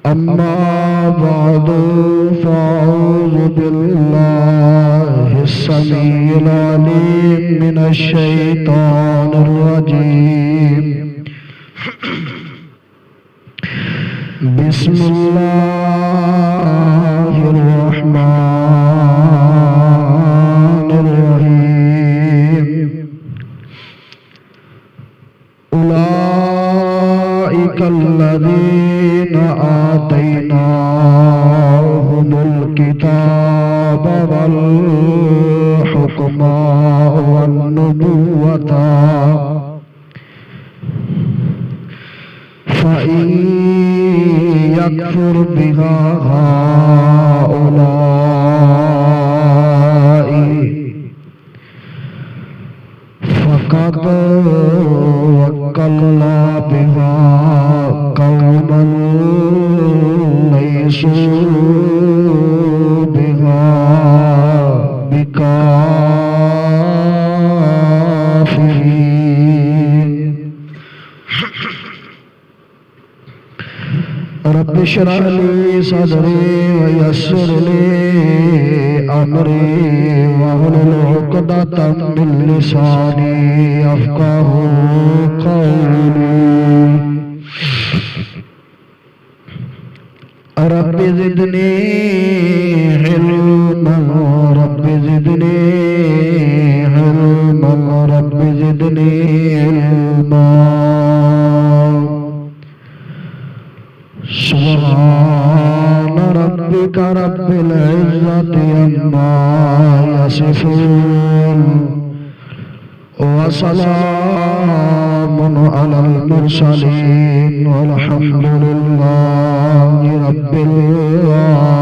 أما بعد فأعوذ بالله السميع العليم من الشيطان الرجيم بسم الله الرحمن الرحيم أولئك الذين آتيناهم الكتاب والحكم والنبوة فإن يكفر بها هؤلاء فقد وكلنا بها قوما ليسوا بها بكافرين رب اشرح لي صدري ويسر لي امري واحلل عقدة من لساني يفقهوا قولي رب زدني علما رب زدني علما رب زدني علما سبحان ربك رب العزة عما يصفون وسلام على المرسلين والحمد لله رب العالمين.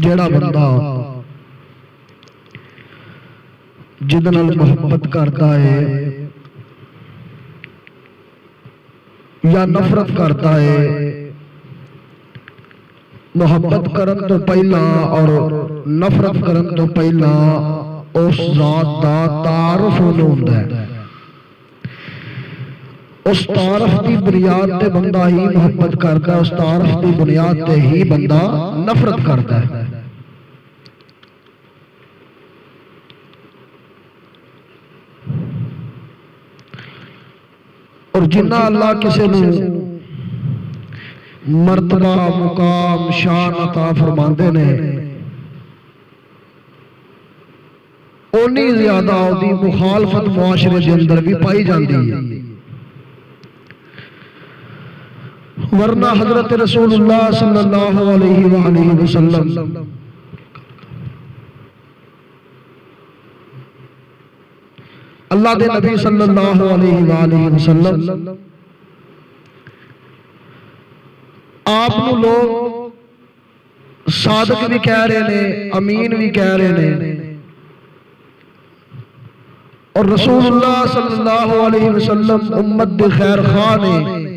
جڑا بندہ جد نال محبت کرتا ہے یا نفرت کرتا ہے محبت کرن تو پہلا اور نفرت کرن تو پہلا اس ذات دا تعارف ہوندا ہے اس تعارف کی بنیاد تے بندہ ہی محبت کرتا ہے اس تعارف کی بنیاد تے ہی بندہ نفرت کرتا ہے اور جنہ اللہ کسی نے مرتبہ مقام شان عطا فرماندے نے اونی زیادہ اودی مخالفت معاشرے دے اندر بھی پائی جاندی ہے ورنہ حضرت رسول اللہ صلی اللہ علیہ وآلہ وسلم اللہ دے نبی صلی اللہ علیہ وآلہ وسلم آپ نو لوگ صادق بھی کہہ رہے نے امین بھی کہہ رہے نے اور رسول اللہ صلی اللہ علیہ وسلم امت دے خیر خواہ نے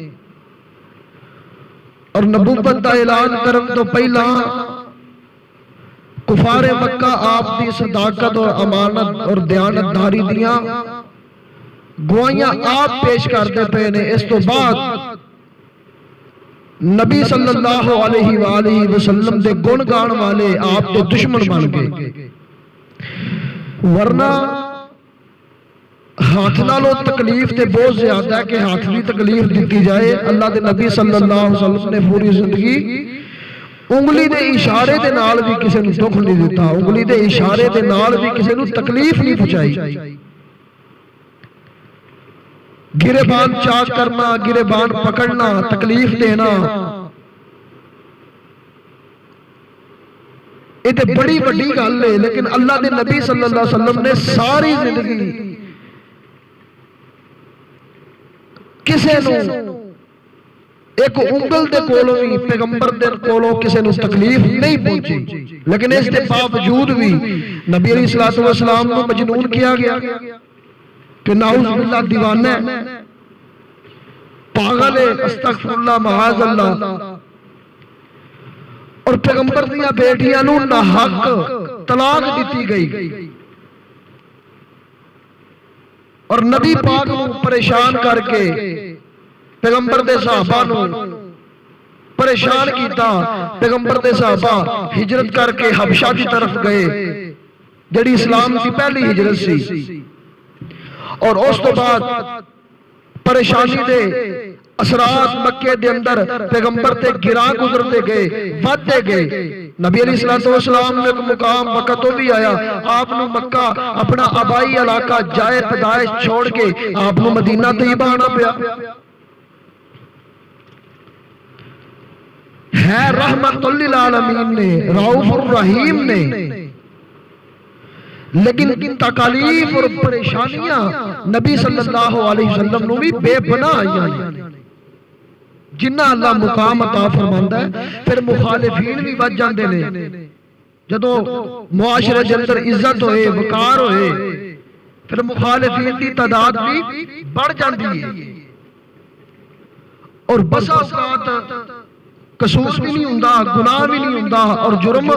اور نبوت دا اعلان کرن تو پہلا کفار مکہ آپ دی صداقت اور امانت اور دیانت داری دیاں گوائیاں آپ پیش کرتے پے نے اس تو بعد نبی صلی اللہ علیہ وآلہ وسلم دے گن گان والے آپ دے دشمن بن گئے ورنہ ہاتھ نالو تکلیف تے بہت زیادہ ہے کہ ہاتھ بھی تکلیف دیتی جائے اللہ دے نبی صلی اللہ علیہ وسلم نے پوری زندگی انگلی دے اشارے دے نال بھی کسی نے دکھ نہیں دیتا انگلی دے اشارے دے نال بھی کسی نے تکلیف نہیں پہنچائی گریبان چاک کرنا گریبان پکڑنا تکلیف دینا یہ تے بڑی بڑی گل ہے لیکن اللہ دے نبی صلی اللہ علیہ وسلم نے ساری زندگی کسے نو ایک انگل دے کولوں بھی پیغمبر دے کولوں کسی نے تکلیف نہیں پہنچی، لیکن اس کے باوجود بھی نبی علیہ السلام کو مجنون کیا گیا کہ نعوذ باللہ دیوانہ ہے، پاگل ہے، استغفر اللہ معاذ اللہ، اور پیغمبر دیا بیٹیاں نو ناحق طلاق دیتی گئی اور نبی پاک نو پریشان کر کے پیغمبر دے صحابہ نو پریشان کیتا، پیغمبر دے صحابہ ہجرت کر کے حبشہ کی طرف گئے جڑی اسلام کی پہلی ہجرت سی، اور اس تو بعد پریشانی دے اثرات مکے دے اندر پیغمبر تے گراں گزرتے گئے، ودتے گئے۔ نبی علیہ السلام نے ایک مقام وقت تو بھی آیا، آپ نے مکہ اپنا آبائی علاقہ جائے پیدائش چھوڑ کے آپ نے مدینہ طیبہ آنا پیا۔ ہے رحمت للعالمین نے، رؤوف الرحیم نے، لیکن تکالیف اور پریشانیاں نبی صلی اللہ علیہ وسلم نے بھی بے پناہ آئیاں، جنہ اللہ مقام عطا فرماندا ہے، پھر مخالفین بھی بچ جاندے نے۔ جدوں معاشرے دے اندر عزت ہوئے، وقار ہوئے، پھر مخالفین دی تعداد بھی بڑھ جاندی ہے، اور بسا اوقات قصور بھی نہیں ہوندا، گناہ بھی نہیں ہوندا، اور جرم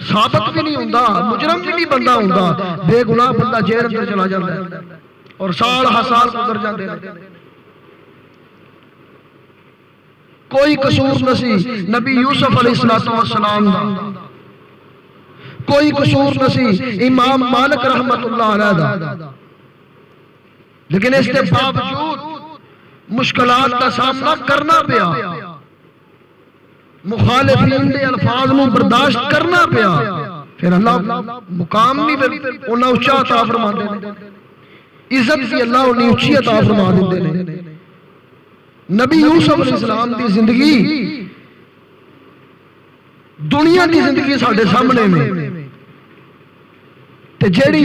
ثابت بھی نہیں ہوندا، مجرم بھی نہیں بندہ ہوندا، بے گناہ بندہ جیل اندر چلا جاتا ہے اور سال ہسال گزر جاتے ہیں، کوئی قصور نسی نبی یوسف علیہ السلام دا، کوئی قصور نسی امام مالک رحمت اللہ علیہ دا، لیکن اس کے باوجود مشکلات کا سامنا کرنا پیا، مخالفین دے الفاظ نو برداشت کرنا پیا، پھر اللہ مقام بھی انہاں اچھا عطا فرما دے، عزت بھی اللہ انہیں اچھی عطا فرما دے۔ نبی یوسف علیہ السلام دی زندگی دنیا دی زندگی ساڑھے سامنے میں، تے جیڑی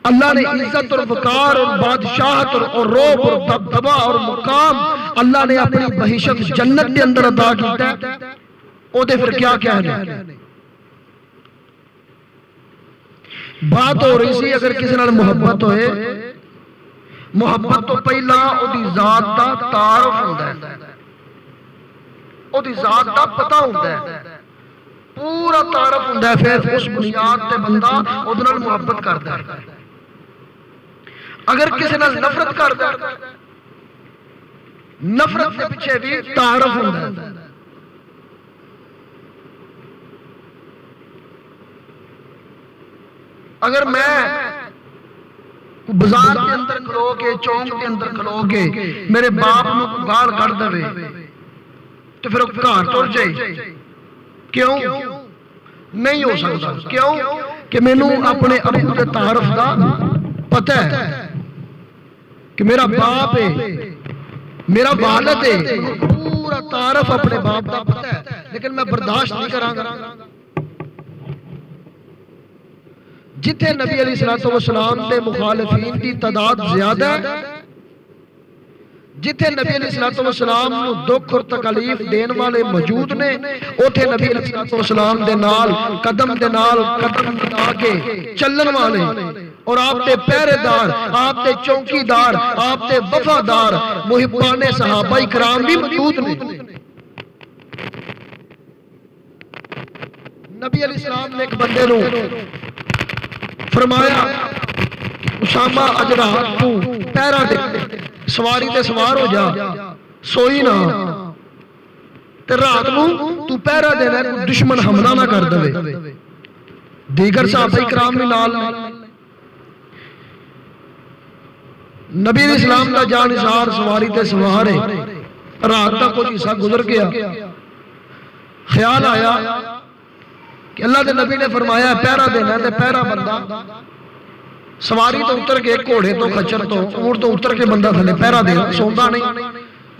اللہ نے عزت اور وقار اور بادشاہت اور روب اور دبدبہ اور مقام اللہ نے اپنی بہشت جنت کے اندر عطا کیتا ہے، او دے پھر کیا کہنے۔ بات ہو رہی سی اگر کسی نال محبت ہوئے، محبت تو پہلا او دی ذات دا تعارف ہوندا ہے، او دی ذات دا پتہ ہوندا ہے، پورا تعارف ہوندا ہے، پھر اس بنیاد تے بندہ او دے نال محبت کردا ہے۔ اگر کسی نال نفرت کردا ہے، نفرت کے پیچھے بھی تعارف ہوندا ہے۔ اگر میں بازار کے اندر کھلو کے، چونک کے اندر کھلو کے میرے باپ نو گال کر دے تو پھر وہ گھر ٹر جائے، کیوں نہیں ہو سکتا؟ کیوں کہ مینوں اپنے ابو دے تعارف دا پتہ ہے کہ میرا باپ ہے، میرا والد ہے، پورا تعارف اپنے باپ دا پتہ ہے، لیکن میں برداشت نہیں کراں گا۔ جتھے نبی علیہ السلام دے مخالفین دی تعداد زیادہ ہے، جتھے نبی علیہ السلام نو دکھ اور تکلیف دین والے موجود نے، اوتھے نبی علیہ السلام دے نال قدم ملا کے چلن والے اور آپ تے پہرے دار، آپ تے چوکی دار، آپ تے وفادار محبان صحابہ کرام بھی موجود نے۔ نبی علیہ السلام نے ایک بندے نو فرمایا اسامہ اجرا تو پیرا دے، سواری تے سوار ہو جا، سوئی نہ تے رات نو تو پیرا دینا، کوئی دشمن حملہ نہ کر دے۔ دیگر صحابہ کرام بھی نال، نبی علیہ السلام کا جانثار سواری تے سوار ہے، رات کا کچھ حصہ گزر گیا، خیال آیا کہ اللہ دے نبی نے فرمایا پیرا دینا، تے پیرا بندہ سواری تو اتر کے گھوڑے تو خچر تو اونٹ تو اتر کے بندہ تھلے پیرا دے، سوندا نہیں،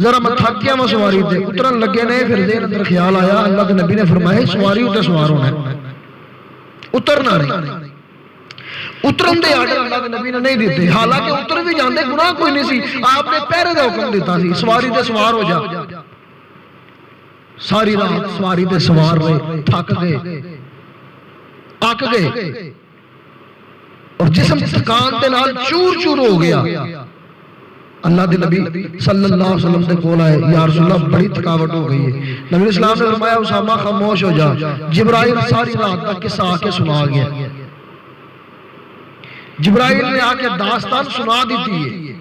ذرا میں تھک گیا میں سواری تے اترن لگے نے، پھر دیر اندر خیال آیا اللہ دے نبی نے فرمایا سواری تے سوار ہونا ہے، اترنا نہیں۔ اترن دے آڈر اللہ دے نبی نے نہیں دیتے، حالانکہ اتر بھی جاندے گناہ کوئی نہیں سی، آپ نے پیرے دا حکم دیتا سی، سواری تے سوار ہو جا۔ ساری رات سواری تے سوار رہے، تھک گئے، اک گئے، اور جسم تھکان دے نال چور چور ہو گیا۔ اللہ دے نبی صلی اللہ علیہ وسلم دے کول آئے، یا رسول اللہ بڑی تھکاوٹ ہو گئی ہے۔ نبی اسلام نے فرمایا اسامہ خاموش ہو جا، جبرائیل ساری رات کا قصہ آ کے سنا گیا۔ جبرائیل نے آ کے داستان سنا دیتی ہے،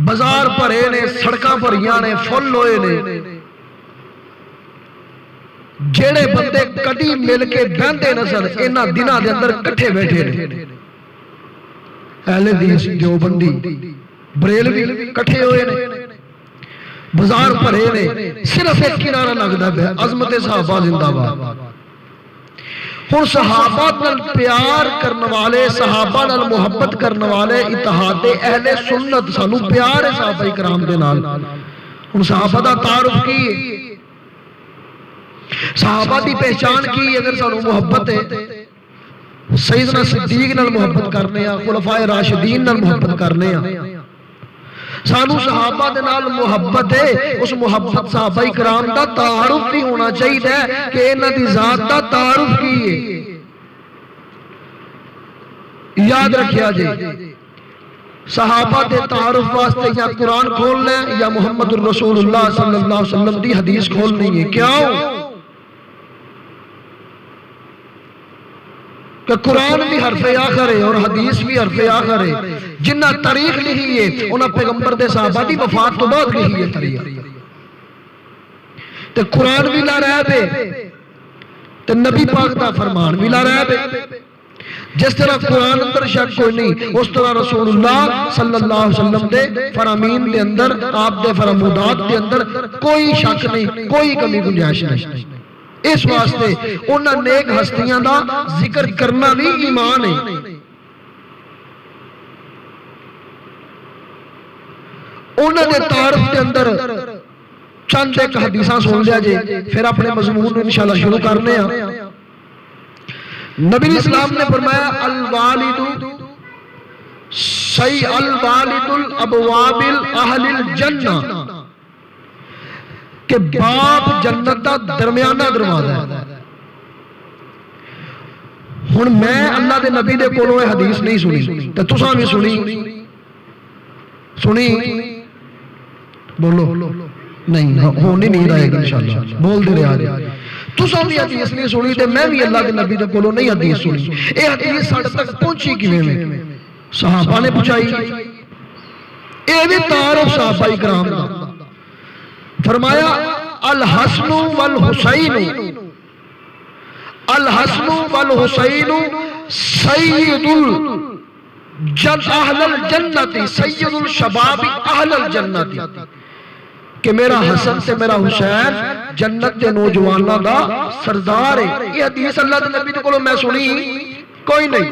بازار بھرے نے، سڑکاں بھریاں نے، فل ہوئے نے، جیڑے بندے کدی مل کے بہندے نظر انہاں دناں دے اندر کٹھے بیٹھے نے۔ اہل حدیث دیوبندی بریلوی کٹھے ہوئے نے، بازار بھرے نے، صرف ایک کنارہ لگدا ہے، عظمت صحابہ زندہ باد۔ ہن صحابہ نال پیار کرنے والے، صحابہ نال محبت کرنے والے، اتحاد اہل سنت، سانو پیار ہے صحابہ کرام دے نال۔ ہن صحابہ دا تعارف کی ہے، صحابہ دی پہچان کی، اگر سانو محبت ہے سیدنا صدیق نال محبت کرنے ہیں، خلفائے راشدین نال محبت کرنے ہیں، سانو صحابہ دے نال محبت ہے، اس محبت صحابہ کرام دا تعارف بھی ہونا چاہیے کہ انہاں دی ذات دا تعارف کی ہے۔ یاد رکھیا جی، صحابہ دے تعارف واسطے یا قرآن کھولنا ہے یا محمد الرسول اللہ صلی اللہ علیہ وسلم دی حدیث کھولنی ہے۔ کیوں؟ کہ قرآن بھی حرف آخر ہے اور حدیث بھی حرف آخر ہے۔ جنہ تاریخ لکھی ہے انہاں پیغمبر دے صحابہ دی وفات تو بعد لکھی ہے تاریخ، تے قرآن بھی لا رہا ہے تے نبی پاک دا فرمان بھی لا رہا ہے۔ جس طرح قرآن اندر شک کوئی نہیں، اس طرح رسول اللہ صلی اللہ علیہ وسلم دے فرامین دے اندر، آپ دے فرمودات دے اندر کوئی شک نہیں، کوئی کمی گنجائش نہیں۔ اس واسطے انہاں نیک ہستیاں دا ذکر کرنا بھی ایمان ہے۔ انہاں دے تعارف کے اندر چند ایک حدیثاں سن لیا جے، پھر اپنے مضمون انشاءاللہ شروع کرنے ہیں۔ نبی اسلام نے فرمایا الوالد الابواب اہل الجنہ، کہ باپ جنت دا درمیانہ دروازہ ہے۔ ہن میں اللہ دے نبی دے کولوں یہ حدیث نہیں سنی تے تساں بھی سنی بولو نہیں، ہونی نہیں رہے گی انشاءاللہ، بول دے رہے آج تساں بھی حدیث نہیں سنی تے میں بھی اللہ دے نبی دے کولوں نہیں حدیث سنی۔ یہ حدیث ساڈے تک پہنچی کیویں میں؟ صحابہ نے پہنچائی، یہ بھی تعارف صحابہ کرام دا۔ فرمایا الحسن والحسین، الحسن والحسین سید اہل الجنت، سید الشباب اہل الجنت، کہ میرا حسن سے میرا حسین جنت کے نوجوانوں دا سردار ہے۔ یہ حدیث اللہ دے نبی کو میں سنی کوئی نہیں،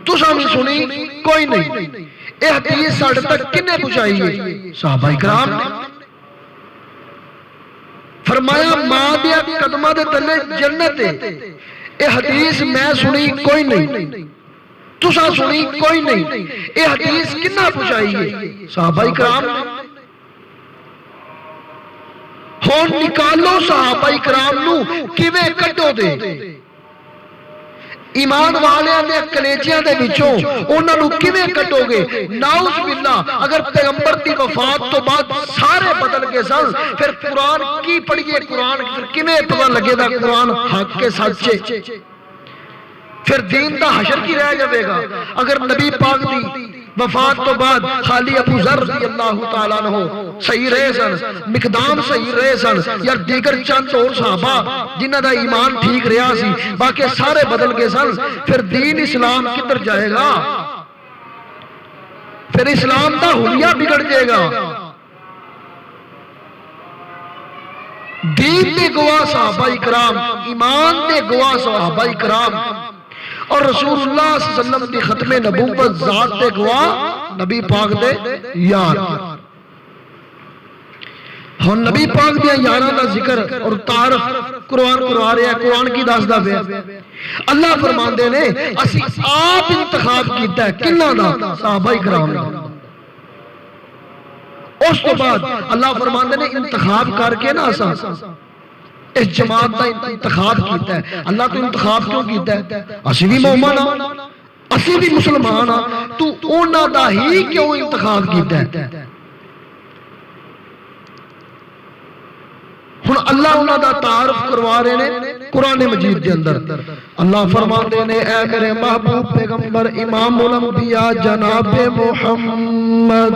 تساں بھی سنی کوئی نہیں۔ یہ حدیث ساڈے تک کنے پہنچائی ہے؟ صحابہ کرام نے۔ فرمایا ماں دیا قدمہ دے تلے جنت ہے۔ یہ حدیث میں سنی کوئی نہیں، تساں سنی کوئی نہیں۔ یہ حدیث کنا پہنچائی ہے؟ صحابہ کرام نے۔ ہون نکالو صحابہ کرام نو کیویں کڈو دے، ایمان والے نے کلیجیاں دے وچوں انہاں نو کیویں کٹو گے؟ نعوذ باللہ، اگر پیغمبر دی وفات تو بعد سارے بدل کے سن، پھر قرآن کی پڑھیے، قرآن کیویں پتہ لگے دا قرآن حق کے سچے؟ پھر دین دا حشر کی رہ جاوے گا؟ اگر نبی پاک دی وفات تو بعد خالی ابو ذر رضی اللہ تعالیٰ عنہ صحیح رہے سن، مقدام صحیح رہے سن، یا دیگر چند اور صحابہ جنہ دا ایمان ٹھیک رہا سی، باقی سارے بدل کے سن، پھر دین اسلام کدھر جائے گا؟ پھر اسلام دا حلیہ بگڑ جائے گا۔ دین دے گواہ صحابہ کرام، ایمان دے گواہ صحابہ کرام، اور رسول اللہ صلی اللہ علیہ وسلم کی ختم نبوت ذات دے گواہ نبی پاک دے یار۔ ہن نبی پاک دے یاراں دا ذکر اور تعارف قرآن قرآن رہا ہے، قرآن کی دس دا پیا۔ اللہ فرماندے نے اسی آپ انتخاب کیتا ہے کنہاں دا؟ صحابہ کرام دا۔ اس تو بعد اللہ فرماندے نے انتخاب کر کے نا اساں اس جماعت کا انتخاب کیتا ہے. اللہ تو انتخاب کیوں کیتا ہے؟ اسی بھی مومن ہاں، اسی بھی مسلمان ہاں، تو انہاں دا ہی کیوں انتخاب کیتا ہے؟ ہن اللہ انہاں دا تعارف کروا رہے نے قرآن مجید کے اندر. اللہ فرماتے نے اے میرے محبوب پیغمبر امام الانبیاء جناب محمد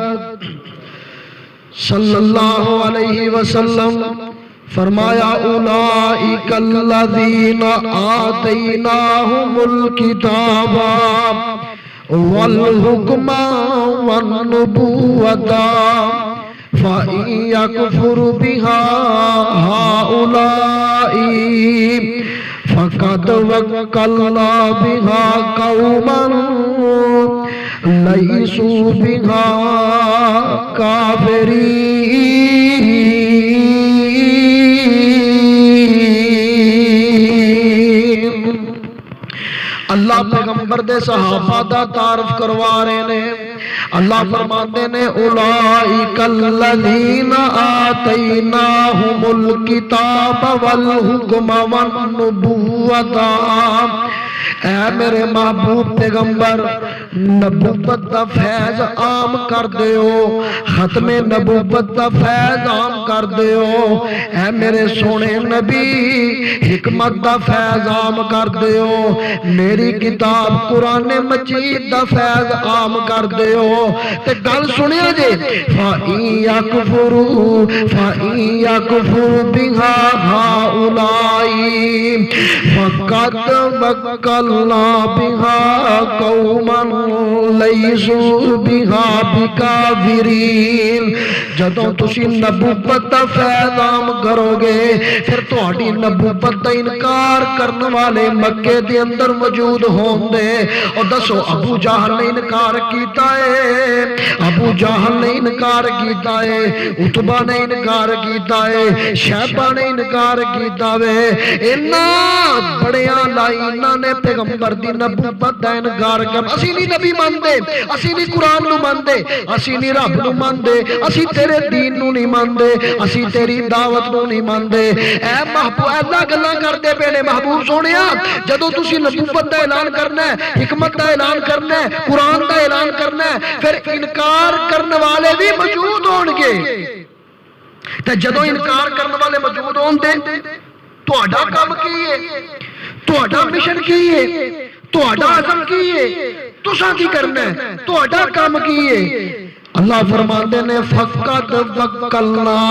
صلی اللہ علیہ وسلم فرمایا اولئک الذین آتیناہم الکتاب والحکم والنبوۃ فَإِن يَكْفُرْ بِهَا هَؤُلَاءِ فَقَدْ وَكَّلْنَا بِهَا قَوْمًا لَيْسُوا بِهَا كَافِرِينَ. اللہ پیغمبر دے صحابہ دا تعارف کروا رہے نے. اللہ فرماتے نے اولئک الذین آتیناہم الکتاب والحکم والنبوۃ. اے میرے محبوب پیغمبر نبوت دا فیض عام کر دیو، ختم نبوت دا فیض عام کر دیو. اے میرے سونے نبی حکمت دا فیض عام کر دیو، میری کتاب قرآن مجید دا فیض عام کر دیو. تے گل سنیا جے فَإِن يَكْفُرْ بِهَا هَؤُلَاءِ فَقَدْ وَكَّلْنَا بِهَا قَوْمًا لَيْسُوا بِهَا بِكَافِرِينَ. جدوں تسی نبوت دا فیض عام کرو گے پھر تہاڈی نبوت دا انکار کرنے والے مکے دے اندر موجود ہون دے. اور دسو ابو جہل نے انکار کیتا ہے، ابو جہل نے انکار کیتا ہے، عتبہ نے انکار کیتا ہے، شیبہ نے انکار کیتا ہے. انہاں بڑیاں لائناں نے پیغمبر دی نبوت دا انکار کر. اسی نہیں نبی ماندے، اسی نہیں قرآن نو ماندے، اسی نہیں رب نو ماندے، اسی تیرے دین نو نہیں ماندے، اسی تیری دعوت نو نہیں ماندے. اے محبوب اللہ گلاں کردے پے نے محبوب سونیا. جدوں تسی نبوت دا اعلان کرنا ہے، حکمت دا اعلان کرنا ہے، قرآن دا اعلان کرنا ہے، پھر انکار کرنے والے بھی موجود ہون گے. تے جدوں انکار کرنے والے موجود ہون دے تہاڈا کام کی ہے، تہاڈا مشن کی ہے، تہاڈا عزم کی ہے، تساں کی کرنا ہے، تہاڈا کام کی ہے. اللہ فرماتے نے فَقَدْ وَكَّلْنَا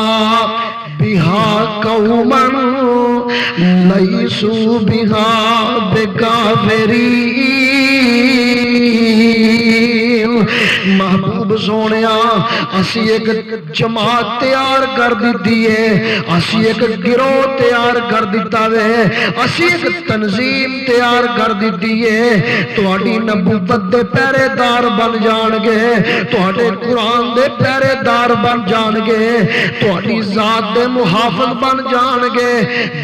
بِهَا قَوْمًا لَيْسُوا بِهَا بِكَافِرِينَ. محبوب سونیا اسی ایک جماعت تیار کر دیتی ہے، اسی ایک گروہ تیار کر دیتا ہے، اسی ایک تنظیم تیار کر دیتی ہے. تہاڈی نبوت دے پہرے دار بن جان گے، تہاڈے قرآن دے پہرے دار بن جان گے، تہاڈی ذات دے محافظ بن جان گے.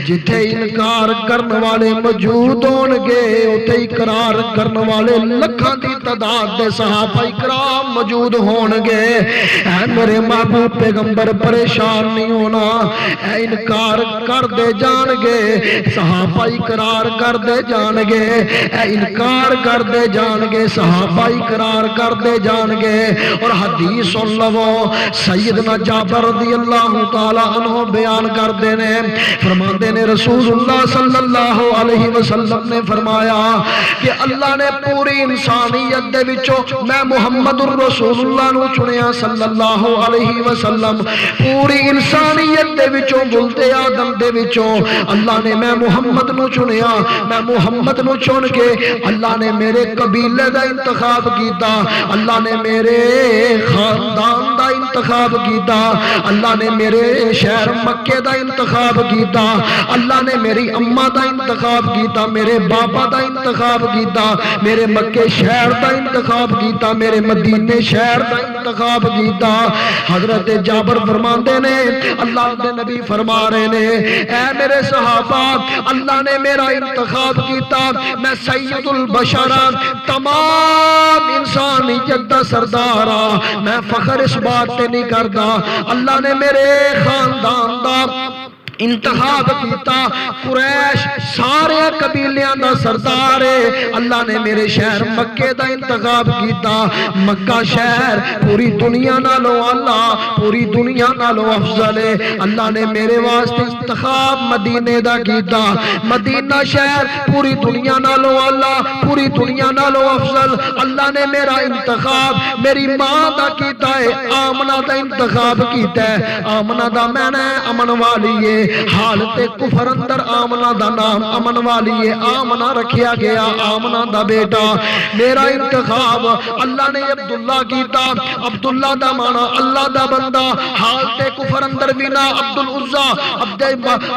جتھے انکار کرنے والے موجود ہون گے اوتھے اقرار کرنے والے لکھاں دی تعداد دے صحابہ اکرام موجود ہون گے. اے میرے محبوب پیغمبر پریشان نہیں ہونا. اے انکار کر دے جان گے صحابہ اقرار کر دے جان گے، اے انکار کر دے جان گے صحابہ اقرار کر دے جان گے. اور حدیث سن لو سیدنا جابر رضی اللہ تعالی عنہ بیان کر دینے فرماندے نے رسول اللہ صلی اللہ علیہ وسلم نے فرمایا کہ اللہ نے پوری انسانیت دے وچوں میں محمد الرسول اللہ نو چنیا صلی اللہ علیہ وسلم. پوری انسانیت دے وچوں ولد آدم دے وچوں اللہ نے میں محمد نو چنیا. میں محمد نو چن کے اللہ نے میرے قبیلے دا انتخاب کیتا، اللہ نے میرے خاندان دا انتخاب کیتا، اللہ نے میرے شہر مکے دا انتخاب کیتا، اللہ نے میری اماں دا انتخاب کیتا، میرے بابا دا انتخاب کیتا، میرے مکے شہر دا انتخاب کیتا، میرے مدینے شہر دا انتخاب کیتا. حضرت جابر فرماندے نے اللہ دے نبی فرما رہے نے اے میرے صحابہ اللہ نے میرا انتخاب کیتا میں سید البشر تمام انسانیت دا سردار ہاں. میں فخر اس بات تے نہیں کردا اللہ نے میرے خاندان دا انتخاب کیتا. قریش سارے قبیلیاں دا سردار ہے. اللہ نے میرے شہر مکے دا انتخاب کیتا. مکہ شہر پوری دنیا نالوں اللہ پوری دنیا نالوں افضل ہے. اللہ نے میرے واسطے انتخاب مدینے دا کیتا. مدینہ شہر پوری دنیا نالوں اللہ پوری دنیا نالوں افضل. اللہ نے میرا انتخاب میری ماں دا کیتا ہے. آمنہ دا انتخاب کیتا ہے. آمنہ دا میں نے امن والی ہے. حالت کفر اندر آمنہ دا نام امن والی ہے. آمنہ رکھیا گیا آمنہ دا بیٹا. میرا انتخاب اللہ نے عبداللہ کیتا. عبداللہ دا مانا اللہ دا بندہ. حالت کفر اندر بنا عبدالعزا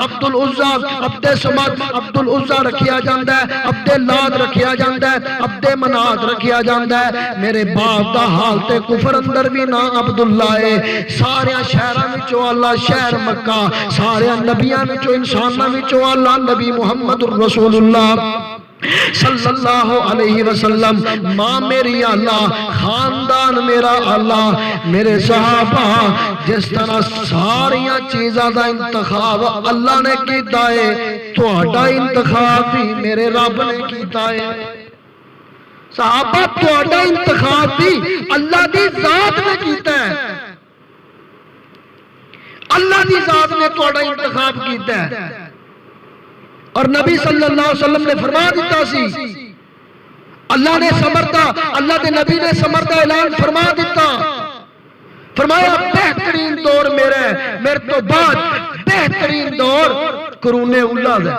عبدالعزا عبد سمد عبدالعزا رکھیا جاندہ ہے. عبداللات رکھیا جاندہ ہے. عبد منات رکھیا جاندہ ہے. میرے باپ دا حالت کفر اندر بنا عبداللہ ہے. سارے شہرہ میں چو اللہ شہر مکہ سارے نبیان وچوں انساناں وچوں اللہ نبی محمد رسول اللہ صلی اللہ علیہ وسلم. ماں میری اللہ خاندان میرا اللہ میرے صحابہ. جس طرح ساریاں چیزاں دا انتخاب اللہ نے کیتا ہے تہاڈا انتخاب بھی میرے رب نے کیتا ہے. صحابہ تہاڈا انتخاب بھی اللہ دی ذات نے کیتا ہے. اللہ دی ذات نے تہاڈا انتخاب کیتا ہے. اور نبی صلی اللہ علیہ وسلم نے فرما دیتا سی اللہ نے سمرتا اللہ دے نبی نے سمرتا اعلان فرما دیتا. فرمایا بہترین دور میرے تو بعد بہترین دور قرون اولا دا.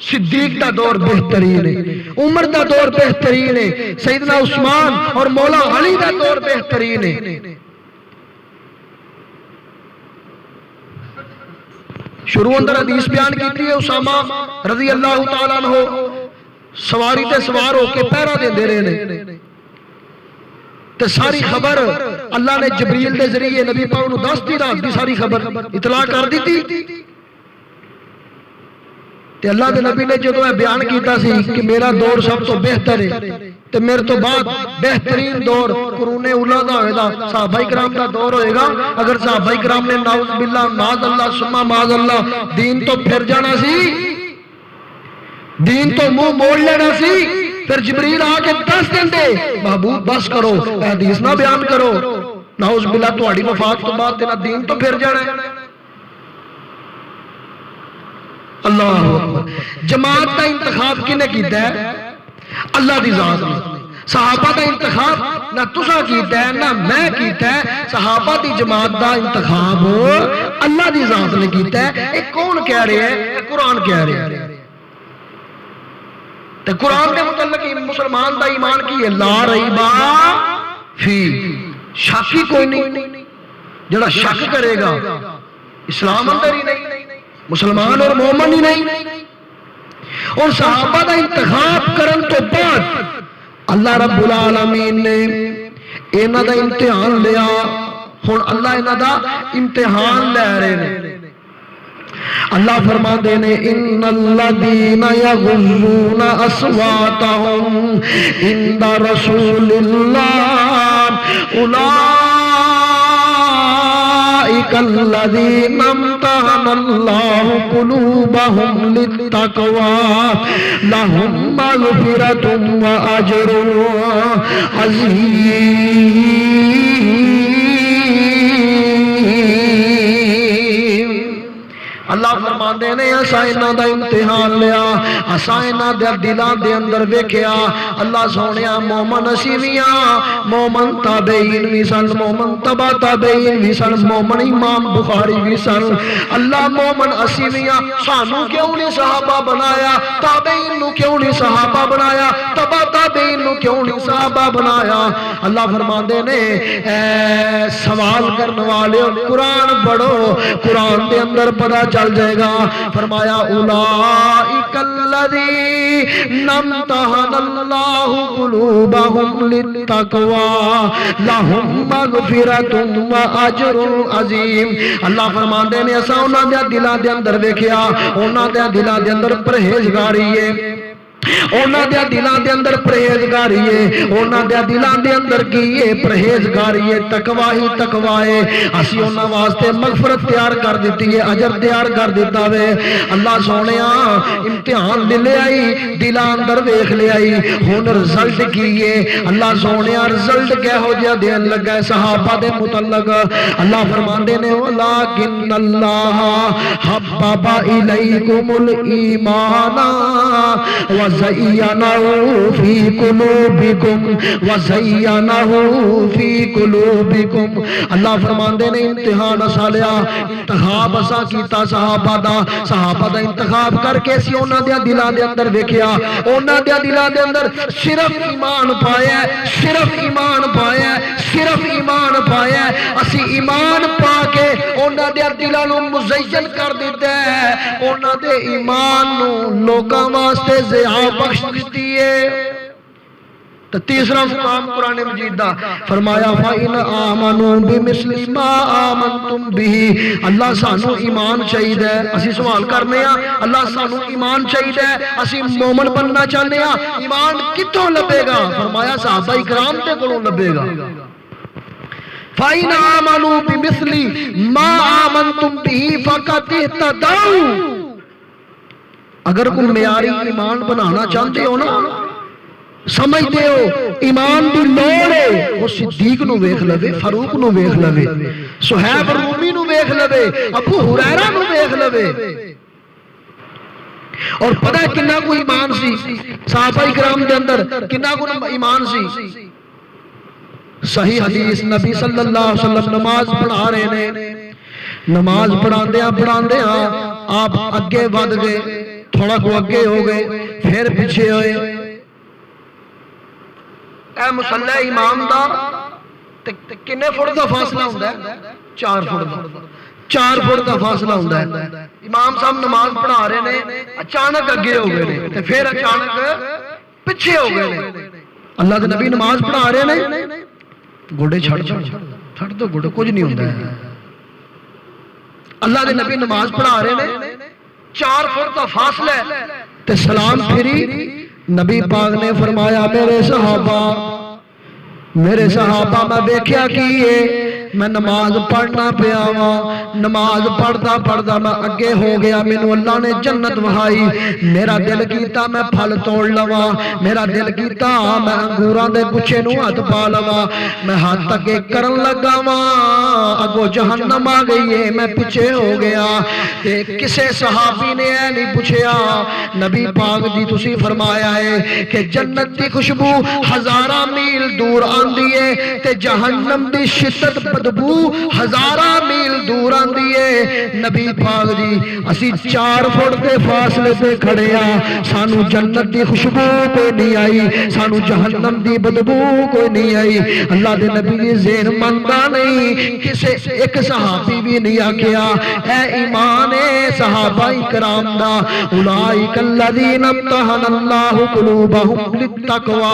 صدیق دا دور بہترین ہے. عمر دا دور بہترین ہے. سیدنا عثمان اور مولا علی دا دور بہترین ہے. شروع اندر حدیث بیان کیتی ہے اسامہ رضی اللہ تعالیٰ عنہ سواری تے سوار ہو کے پہرا دے دے رہے نے تے ساری خبر اللہ نے جبریل دے ذریعے نبی پاک نو دس دی رات دی ساری خبر اطلاع کر دی تھی. تے اللہ دے نبی نے جدو بیان کیتا سی کہ میرا دور سب تو بہتر ہے تے میرے تو بعد بہترین دور قرون اولا دا ہوئے دا صحابہ کرام دا دور ہوئے گا. اگر صحابہ کرام نے نعوذ باللہ معاذ اللہ سمہ معاذ اللہ دین تو پھر جانا سی دین تو منہ موڑ لینا سی پھر جبریل آ کے دس دن دے محبوب بس کرو حدیث نہ بیان کرو نعوذ باللہ تہاڈی وفات تو بعد تیرا دین تو پھر جانا ہے. اللہ اکبر. جماعت کا انتخاب کنے کیتا ہے اللہ دی ذات نے. صحابہ دا انتخاب نہ تسا کیتا ہے نہ میں کیتا ہے. صحابہ دی جماعت دا انتخاب اللہ دی ذات نے کیتا ہے. ایک کون کہہ رہے ہیں قرآن کہہ رہے ہیں. تو قرآن دے متعلق مسلمان دا ایمان کی ہے لا ریبا فی. شک ہی کوئی نہیں. جڑا شک کرے گا اسلام اندر ہی نہیں مسلمان اور مومن ہی نہیں. اور صحابہ دا انتخاب کرن تو بعد اللہ رب العالمین نے انہاں دا امتحان لیا. ہن اللہ انہاں دا امتحان لے رہے نے. اللہ فرما دے نے ان الذین یغضون اصواتهم عند رسول اللہ الذين امتحن الله قلوبهم للتقوى لهم مغفرة وأجر عظيم. اللہ فرماندے نے اساں انہاں دا امتحان لیا اساں انہاں دے دلاں دے اندر ویکھیا. اللہ سونیا مومن اسی ویاں مومن تابعین وی سن مومن تبع تابعین وی سن مومن امام بخاری وی سن. اللہ مومن اسی ویاں سانو کیوں نہیں صحابہ بنایا تابعین نو کیوں نہیں صحابہ بنایا تبع تابعین نو کیوں نہیں صحابہ بنایا. اللہ فرماندے نے سوال کرنے والے قرآن پڑھو قرآن دے اندر پتہ چل دے گا. فرمایا اولئک الذین امتحن اللہ قلوبہم للتقوی لہم مغفرۃ واجر عظیم. اللہ فرماندے نے اساں انہاں دے دلاں دے اندر ویکھیا انہاں دے دلاں دے اندر پرہیزگاری ہے, اونا دیا دلان دے اندر پرہیزگاری ہے, اونا دیا دلان دے اندر کی ہے پرہیزگاری ہے, تقوی ہی تقوی ہے. اسی اونا واسطے مغفرت تیار کر دیتی ہے, اجر تیار کر دیتا ہے. اللہ سونیا امتحان دے لے آئی, دلان اندر ویکھ لے آئی, ہن رزلٹ کی ہے. اللہ سونیا رزلٹ کیا ہو جا دین لگا ہے صحابہ دے متعلق. اللہ فرماندے نے ولیکن اللہ حبب الیکم الایمان وَزَيَّنَهُ فِي قُلُوبِكُمْ وَزَيَّنَهُ فِي قُلُوبِكُمْ. اللہ فرماندے نے امتحان اسا لیا, انتخاب اسا کیتا صحابہ دا انتخاب کر کے اسی اونا دیا دلان دے اندر ویکھیا, اونا دیا دلان دے اندر صرف ایمان پایا ہے, صرف ایمان پایا ہے, صرف ایمان پایا ہے. اسی ایمان پا کے اونا دیا دلان نو مزین کر دیتا ہے, اونا دے ایمان نو لوکاں واسطے زیادہ بخش دیتی ہے. تو تیسرا مقام قرآن مجید دا فرمایا فَإِنْ آمَنُوا بِمِثْلِ مَا آمَنْتُمْ بِهِ. اللہ سانو ایمان چاہیے ہے, اسی سوال کرنے ہیں اللہ سانو ایمان چاہیے ہے, اسی مومن بننا چاہنے ہیں, ایمان کتوں لبے گا؟ فرمایا صحابہ اکرام تے کولوں لبے گا. فَإِنْ آمَنُوا بِمِثْلِ مَا آمَنْتُمْ بِهِ فَقَدِ اهْتَدَوْا. اگر کوئی معیاری ایمان بنانا چاہتے ہو نا, سمجھتے ہو ایمان دی لوڑ ہے, وہ صدیق نو ویکھ لوے, فاروق نو ویکھ لوے, صہیب رومی نو ویکھ لوے, ابو ہریرہ نو ویکھ لوے. اور پتہ ہے کنہ کو ایمان سی صحابہ اکرام دے اندر, کنہ کو ایمان سی. صحیح حدیث نبی صلی اللہ علیہ وسلم نماز پڑھا رہے نے, نماز پڑھاندے آپ اگے ود گئے, تھوڑا کو اگے ہو گئے, پھر پیچھے ہوئے. اے مصلی امام دا کنے فٹ دا فاصلہ ہوندا ہے؟ 4 فٹ دا, 4 فٹ دا فاصلہ ہوندا ہے. امام صاحب نماز پڑھا رہے نے, اچانک اگے ہو گئے نے, پھر اچانک پیچھے ہو گئے نے. اللہ دے نبی نماز پڑھا رہے نے, گوڑے چھڑ دو گوڑے, کچھ نہیں ہوندا ہے. اللہ دے نبی نماز پڑھا رہے نے, 4 فٹ دا فاصلہ ہے, تے سلام پھری. نبی پاک نے فرمایا میرے صحابہ میں دیکھیا کیے, میں نماز پڑھنا پیا ہوں, نماز پڑھدا میں اگے ہو گیا, مینوں اللہ نے جنت وہائی, میرا دل کیتا میں پھل توڑ لواں, میرا دل کیتا میں انگوراں دے گچھے نو ہاتھ پا لواں, میں ہاتھ اگے کرن لگا واں, اگوں جہنم آ گئی ہے, میں پیچھے ہو گیا. تے کسے صحابی نے اے نہیں پوچھیا نبی پاک جی تسی فرمایا ہے کہ جنت دی خوشبو ہزاراں میل دور آندی ہے, تے جہنم دی شدت بدبو ہزاراں میل دور آندی ہے. نبی پاک جی اسی 4 فٹ دے فاصلے تے کھڑے ہاں, سانو جنت دی خوشبو کوئی نہیں آئی, سانو جہنم دی بدبو کوئی نہیں آئی. اللہ دے نبی دی ذہن مندا نہیں, کسے ایک صحابی بھی نہیں آکھیا اے ایمان صحابہ کرام دا اولئک الذین امتحن اللہ قلوبہم للتقوی.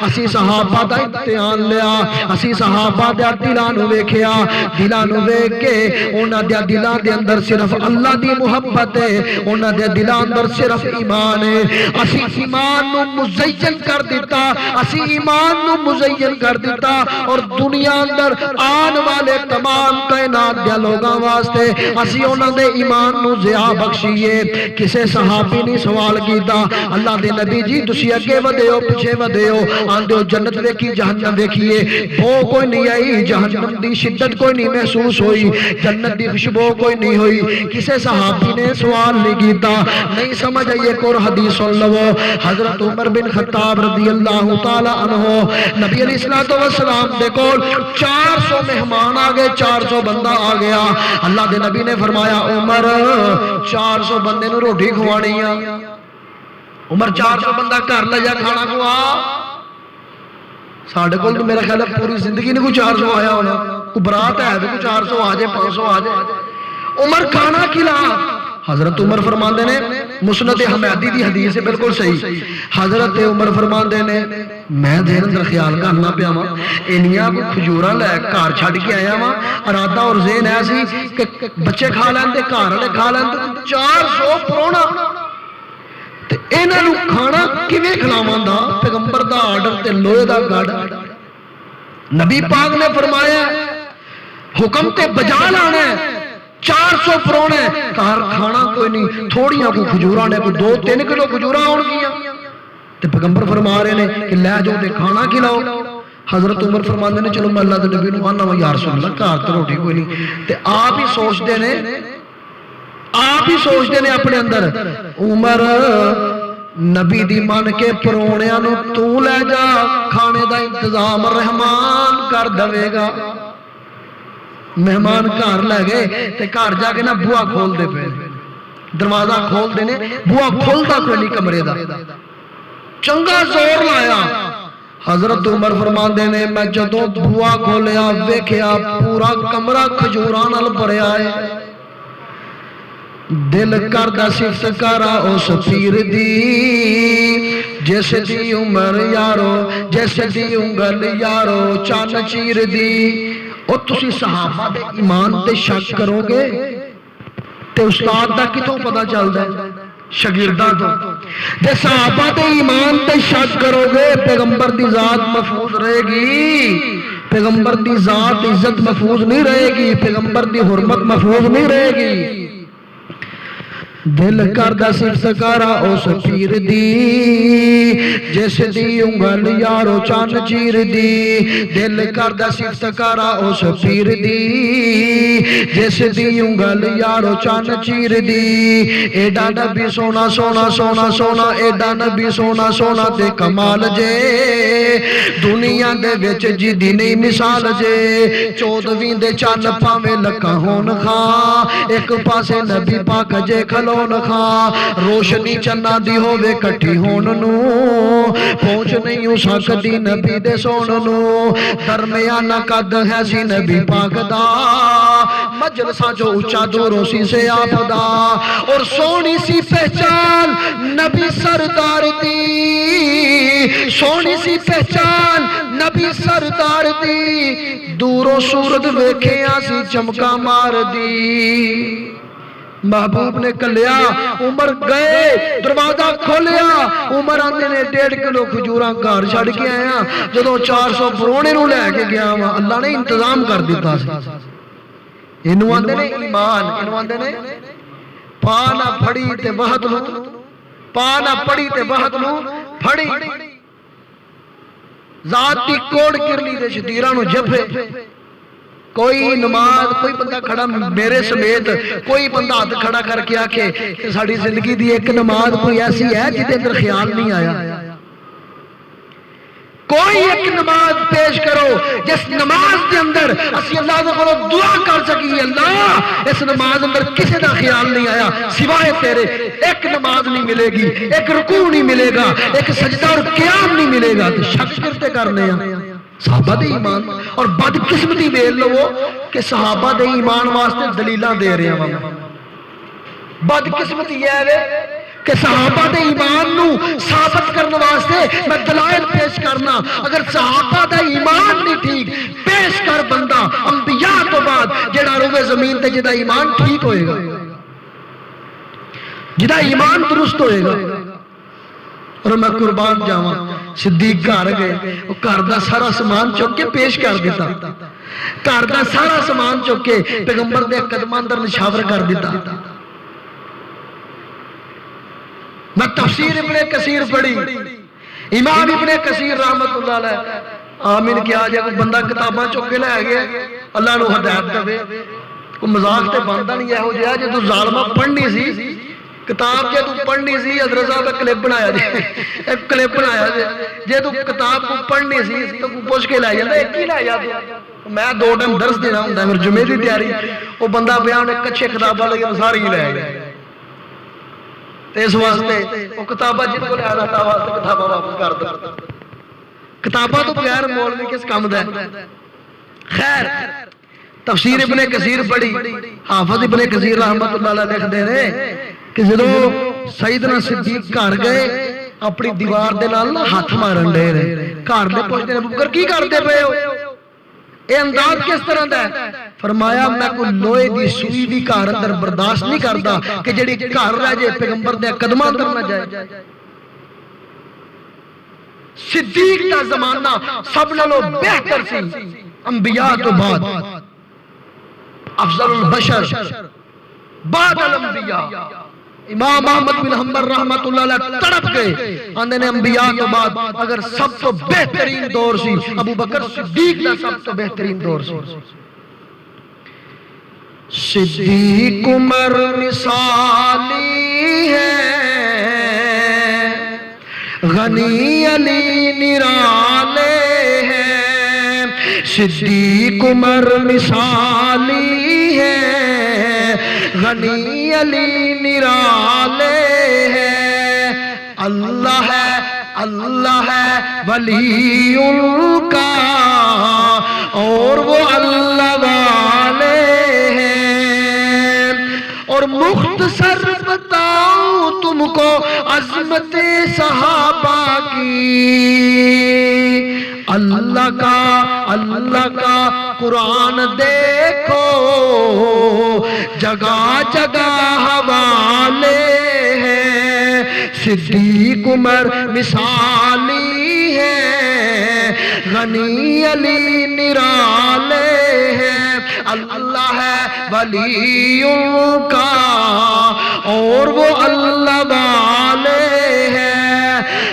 اسی صحابہ دا امتحان لیا, اسی صحابہ دے دلان نو ویکھیا, دلان نو ویکھ کے انہاں دے دلان دے اندر صرف اللہ دی محبت ہے, انہاں دے دلان اندر صرف ایمان ہے. اسی ایمان نو مزین کر دیتا, اسی ایمان نو مزین کر دیتا, اور دنیا اندر آن والے تمام کائنات دے لوگاں واسطے اسی انہاں دے ایمان نو ضیا بخشیے. کسے صحابی نے سوال کیتا اللہ دے نبی جی تسی اگے ودے ہو پیچھے ودے ہو, آندے ہو جنت ویکھی جہنم ویکھیے, بو کوئی نہیں آئی, جہنم دی شدت کوئی نہیں محسوس ہوئی, جنت دی خوشبو کوئی نہیں ہوئی. کسے صحابی نے سوال نہیں کیتا, نہیں سمجھ آئی ایک اور حدیث سن لو. حضرت عمر بن خطاب رضی اللہ تعالی عنہ نبی علیہ السلام دے کول 400 مہمان آ گئے, 400 بندہ آ گیا. اللہ دے نبی نے فرمایا عمر 400 بندے نو روٹی کھوانی ہے. عمر 400 بندہ گھر لے جا کھانا کھوا. ساڑھے کول تو میرا خیال ہے پوری زندگی نہیں کوئی 400 آیا ہونا, کوئی برات ہے تو کوئی 400 آ جائے 500 آ جائے. عمر کھانا کھلا. حضرت عمر فرماندے نے مسند حمیدی دی حدیث ہے بالکل صحیح. حضرت عمر فرماندے نے میں دیر اندر خیال کرنا پیا وا انیاں کو کھجوراں لے گھر چھڈ کے آیا وا ارادہ اور ذہن ایسی کہ بچے کھا لیندے گھر والے کھا لیندے 400 پرونا تے انہاں نوں کھانا کیویں کھلاواں دا پیغمبر دا آرڈر تے لوہے دا گڑ. نبی پاک نے فرمایا حکم تے بجا لانا ہے 400 پرونے گھر کھانا کوئی نہیں تھوڑیاں کو کھجوراں نے کوئی 2-3 کلو کھجوراں ہون گیاں تے پیغمبر فرما رہے نے کہ لے جاؤ تے کھانا کھلاؤ. حضرت عمر فرماندے نے چلو میں اللہ دے نبی نوں آنا وا یا رسول اللہ گھر تے روٹی کوئی نہیں تے آپ ہی سوچدے نے اپنے اندر عمر نبی دی من کے پرونیاں نوں تو لے جا کھانے دا انتظام رحمان کر دے گا. مہمان گھر لے گئے تے گھر جا کے نا بوا کھول دے پے دروازہ کھول دے نے بوا کھولدا کوئی نہیں کمرے دا چنگا زور لایا. حضرت عمر فرماندے نے میں جدوں بوا کھولیا ویکھیا پورا کمرہ کھجوراں نال بھریا ہے. دل کردا صفت کرا اس پیر دی جیسے دی عمر یارو جیسے دی انگل یارو چان چیر دی. اور تسی صحابہ دے ایمان تے شک کرو گے تے استاد دا کتوں پتہ چلدا ہے شاگرداں تو جے صحابہ دے ایمان تے شک کرو گے پیغمبر دی ذات محفوظ رہے گی پیغمبر دی ذات عزت محفوظ نہیں رہے گی پیغمبر دی حرمت محفوظ نہیں رہے گی. دل کردا صفت کرا اس پیر دی جیسے دی انگل یارو چان چیر دی. دل کردا صفت کرا اس پیر دی جیسے دی انگل یارو چان چیر دی. ایڈا نبی سونا سونا سونا سونا ایڈا نبی سونا سونا تے کمال جے دنیا دے وچ جی دی نہیں مثال جے 14ویں دے چن پاویں لکھاں ہون خاں ایک پاسے نبی پاک جے کھلو روشنی چنا دی ہووے کٹھی ہون نو پہنچ نہیں ہو سکدی نبی دے سون نو درمیانہ قد ہے سی نبی پاک دا مجلسہ جو اونچا دوروں سی سے آپ دا اور سونی سی پہچان نبی سردار دی سونی سی پہچان نبی سردار دی دوروں صورت ویکھیاں سی چمکا مار دی. محبوب نے کلیا عمر گئے دروازہ کھولیا عمر آندے نے 1.5 کلو کھجوراں گھر چھڈ کے آیا جدوں 400 پرونے نوں لے کے گیا وا اللہ نے انتظام کر دیتا سی. اینو آندے نے ایمان اینو آندے نے پا نہ پھڑی تے وحد نوں پا نہ پڑی تے وحد نوں پھڑی ذات دی کوڑ کرلی تے شتیراں نوں جفے. کوئی نماز کوئی بندہ کھڑا میرے سمیت کوئی بندہ ہاتھ کھڑا کر کے آکھے کہ ساڑی زندگی دی ایک نماز کوئی ایسی ہے جتے اندر خیال نہیں آیا. کوئی ایک نماز پیش کرو جس نماز کے اندر اسی اللہ سے کرو دعا کر سکی اللہ اس نماز اندر کسی دا خیال نہیں آیا سوائے تیرے. ایک نماز نہیں ملے گی ایک رکوع نہیں ملے گا ایک سجدہ اور قیام نہیں ملے گا. تو شک کرتے کرنے ہیں صحابہ دے ایمان اور بدقسمتی ویل لو کہ صحابہ دے ایمان واسطے دلیلاں دے رہے ہیں. بدقسمتی یہ ہے کہ صحابہ دے ایمان نو ثابت کرنے واسطے میں دلائل پیش کرنا. اگر صحابہ دا ایمان نہیں ٹھیک پیش کر بندہ انبیاء تو بعد جڑا روے زمین تے جدا ایمان ٹھیک ہوئے گا جدا ایمان درست ہوئے گا. اور میں قربان جاواں صدیق گھر گئے وہ گھر دا سارا سامان چک کے پیش کر دیتا گھر دا سارا سامان چک کے پیغمبر دے قدماں اندر نشاور کر دیتا. میں تفسیر ابن کثیر پڑھی امام ابن کثیر رحمت اللہ علیہ آمین کیا جائے کوئی بندہ کتاباں چک کے لے گیا اللہ نو ہدایت دے کوئی مذاق تے بنتا نہیں ہو جائے جے تو ظالمہ پڑھنی سی کتاب جے تو پڑھنی سی حضرت صاحب ایک کلپ بنایا ایک کلپ بنایا جے تو کتاب کو پڑھنی سی تو پوچھ کے لے جاتا ایک ہی لے جاتا میں 2 ٹائم درس دینا ہوں میرے جمعے دی تیاری وہ بندہ بیان ایک کچھے کتاباں لگے ساری ہی لے گئے اس واسطے وہ کتاباں جن کو لیا تھا واسطے کتاباں واپس کر دو کتاباں تو بغیر مولوی کس کام دا ہے. خیر تفسیر ابن کثیر پڑھی، حافظ ابن کثیر رحمت اللہ علیہ لکھتے ہیں کہ جدو سیدنا صدیق گھر گئے اپنی دیوار دے نال ہاتھ مارن دے رہے، گھر دے پوچھتے ہیں ابو بکر کی کرتے پے ہو، اے انداز کس طرح دا ہے؟ فرمایا میں کوئی لوہے دی سوئی بھی گھر اندر برداشت نہیں کرتا کہ جڑی گھر رہ جائے پیغمبر دے قدماں اندر نہ جائے۔ صدیق دا زمانہ سب نالوں بہتر سی انبیاء تو بعد، افضل البشر بعد الانبیاء۔ امام احمد بن حنبل رحمت اللہ علیہ تڑپ گئے، آندے نے انبیاء تو بعد اگر سب تو بہترین دور سی ابو بکر صدیق دا سب تو بہترین دور سی۔ صدیق عمر مثالی ہے، غنی علی نرالے ہیں، صدیق عمر مثالی ہے، غنی علی نرالے ہیں، اللہ ہے ولی ان کا اور وہ اللہ والے ہیں۔ اور مختصر بتاؤں تم کو عظمت صحابہ کی، اللہ کا قرآن دیکھو جگہ جگہ حوالے ہیں، صدیق عمر مثالی ہے، غنی علی نرالے ہیں، اللہ ہے ولیوں کا اور وہ اللہ والے ہیں۔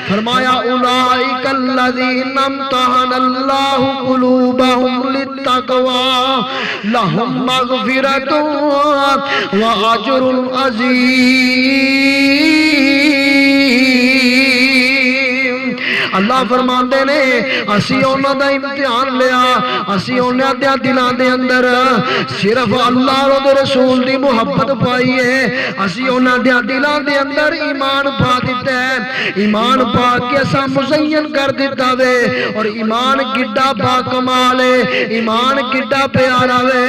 فرمایا اولئک الذین امتحن اللہ قلوبہم للتقوی لہم مغفرۃ واجر عظیم۔ اللہ فرماندے نے اسی انہاں دا امتحان لیا، اسی انہاں دے دلاں دے اندر صرف اللہ اور دے رسول دی محبت پائی ہے، اسی انہاں دے دلاں دے اندر ایمان پا دیتا ہے، ایمان پا کے اسا مزین کر دیتا وے، اور ایمان کڈا با کمال ہے، ایمان کڈا پیارا وے،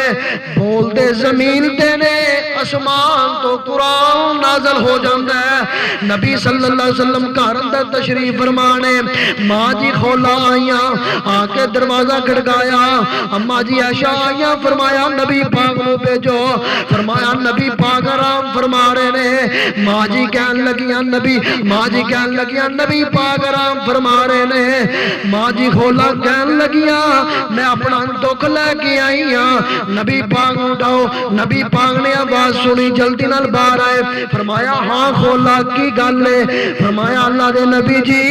بول دے زمین تے نے اسمان تو قرآن نازل ہو جاندا ہے۔ نبی صلی اللہ علیہ وسلم گھر اندر تشریف فرمانے، ماں جی کھولا آئیاں، آ کے دروازہ کھڑکایا، اماں جی عائشہ آئیاں، فرمایا نبی پاک نو بھیجو، فرمایا نبی پاک آرام فرما رہے نے، ماں جی کہن لگیاں نبی پاک آرام فرما رہے نے، ماں جی کھولا کہن لگیاں میں اپنا دکھ لے کے آئی ہاں، نبی پاک اٹھاؤ، نبی پاک نے آواز سنی، جلدی نال باہر آئے، فرمایا ہاں کھولا کی گل ہے؟ فرمایا اللہ دے نبی جی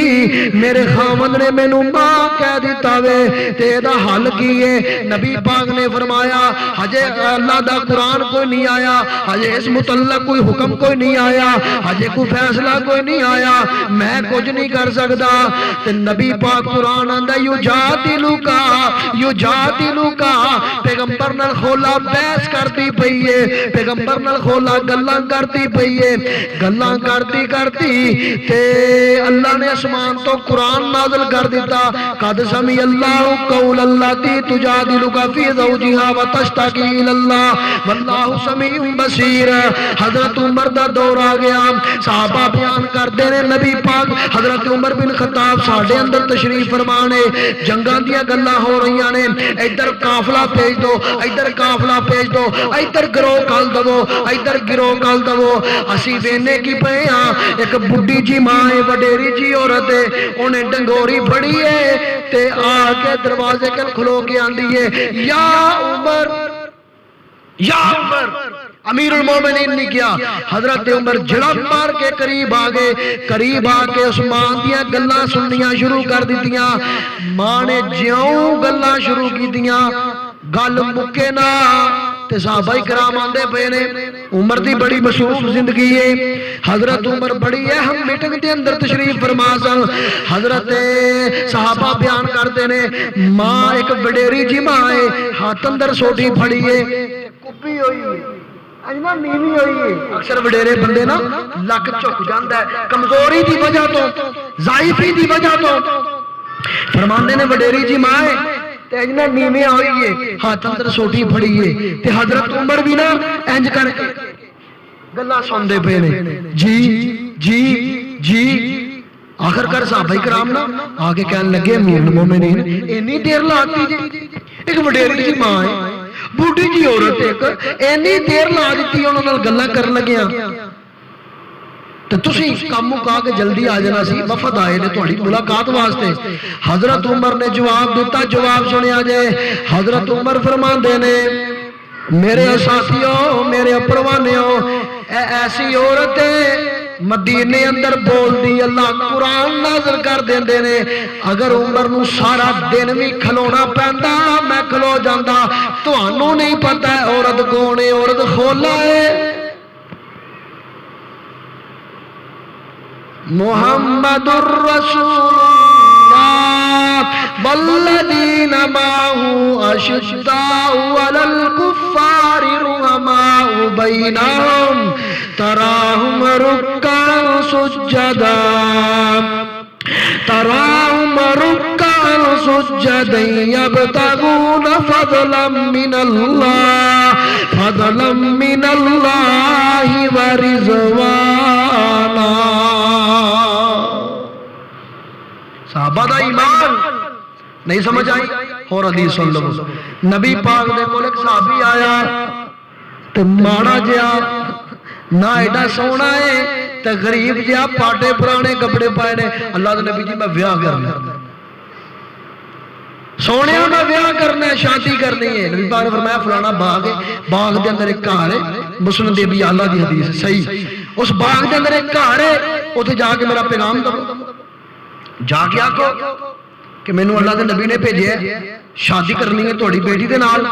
میرے خاوند نے مینوں ماں کہہ دیتا وے تے دا حل کی ہے؟ نبی پاک نے فرمایا ہجے اللہ دا قرآن کوئی نہیں آیا، ہجے اس متعلق کوئی حکم کوئی نہیں آیا، ہجے کوئی فیصلہ کوئی نہیں آیا، میں کچھ نہیں کر سکتا۔ تے نبی پاک قرآن آندا یجادلوکا پیغمبر نال کھولا بحث کرتی پئی ہے، پیغمبر نال کھولا گلاں کرتی پئی ہے، گلاں کرتی تے اللہ نے اسمان تو قرآن نازل کر دیتا، قد سمع اللہ قول اللاتی تجادلک فی زوجہا وتشتکی الی اللہ واللہ سمیع بصیر۔ حضرت عمر دا دور آ گیا، صحابہ بیان کردے نے نبی پاک حضرت عمر بن خطاب ساڈے اندر تشریف فرمانے، جنگاں دیاں گلاں ہو رہیاں نے، ادھر قافلہ بھیج دو، ادھر قافلہ بھیج دو، ادھر گروہ کل دو، ادھر گروہ کل دو۔ اسی وینے کی پئے ہاں، ایک بڈھی جی ماں ہے، وڈیری جی عورت ہے، انہیں ڈنگوری پھڑی ہے تے آ کے دروازے کل کھلو کے آندی ہے یا عمر امیر المومنین نے کیا، حضرت عمر جڑا مار کے قریب آ کے عثمان دیاں گلاں سننیاں شروع کر دیتیاں، ماں نے جیوں گلاں شروع کی دیاں، گل مکے نہ تے صحابہ کرام آندے پے نے، عمر دی بڑی مصروف زندگی ہے، حضرت عمر بڑی اہم میٹنگ دے اندر تشریف فرما سن، حضرت صحابہ بیان کرتے نے، ماں ایک وڈیری جی ماں ہے، ہاتھ اندر سوٹی پھڑی ہے، کبھی ہوئی ہے، اجنا نیوی ہوئی ہے، اکثر وڈیرے بندے نا لک چک جاندا ہے کمزوری دی وجہ تو، ضعیفی دی وجہ تو، فرماندے نے وڈیری جی ماں ہے، تے انج نیویں ہوئیے ہاتھ اندر سوٹی پھڑیے تے حضرت عمر بھی نا انج کر کے گلاں سندے پے نے جی جی جی آخر کر صحابہ کرام نا آگے کہنے لگے امیر المومنین اتنی دیر لاتی جی ایک وڈیری جی ماں ہے بوڑھی جی عورت ایک اتنی دیر لا دیتی انہوں نے گلاں کرن لگیاں تو تسی کام مکا کے جلدی آ جانا سی وفد آئے نے تہاڈی ملاقات واسطے حضرت عمر نے جواب دیتا جواب سنیا جے حضرت عمر فرماندے نے میرے ساتھیوں میرے پروانیوں ایسی عورت مدینے اندر بول دی اللہ قرآن نازل کر دیندے نے اگر عمر نو سارا دن بھی کھلونا پیندا میں کھلو جاندا تانوں نہیں پتہ ہے عورت کون ہے عورت کھولا ہے محمد الرسول اللہ والذین معه اشداء علی الکفار رحماء بینہم تراہم رکعا سجدا تراہم رکعا سجدا یبتغون فضلا من اللہ ورضوانا صحابہ دا ایمان نہیں سمجھ آئی اور حدیث سن لو نبی پاک دے کول ایک صحابی آیا تے ماڑا جیا نہ ایڈا سونا ہے تے غریب جیا پاٹے پرانے کپڑے پائے نے اللہ دے نبی جی میں ویاہ کرنا سونے میں ویاہ کرنا ہے شادی کرنی ہے نبی پاک نے فرمایا فلانا باغ ہے باغ دے اندر ایک گھر ہے مسلم دے بھی اللہ دی حدیث صحیح اس باغ دے اندر ایک گھر ہے اوتھے جا کے میرا پیغام دو جا کے آکو کہ میں نے اللہ دے نبی نے بھیجیا ہے شادی کرنی ہے تہاڈی بیٹی دے نال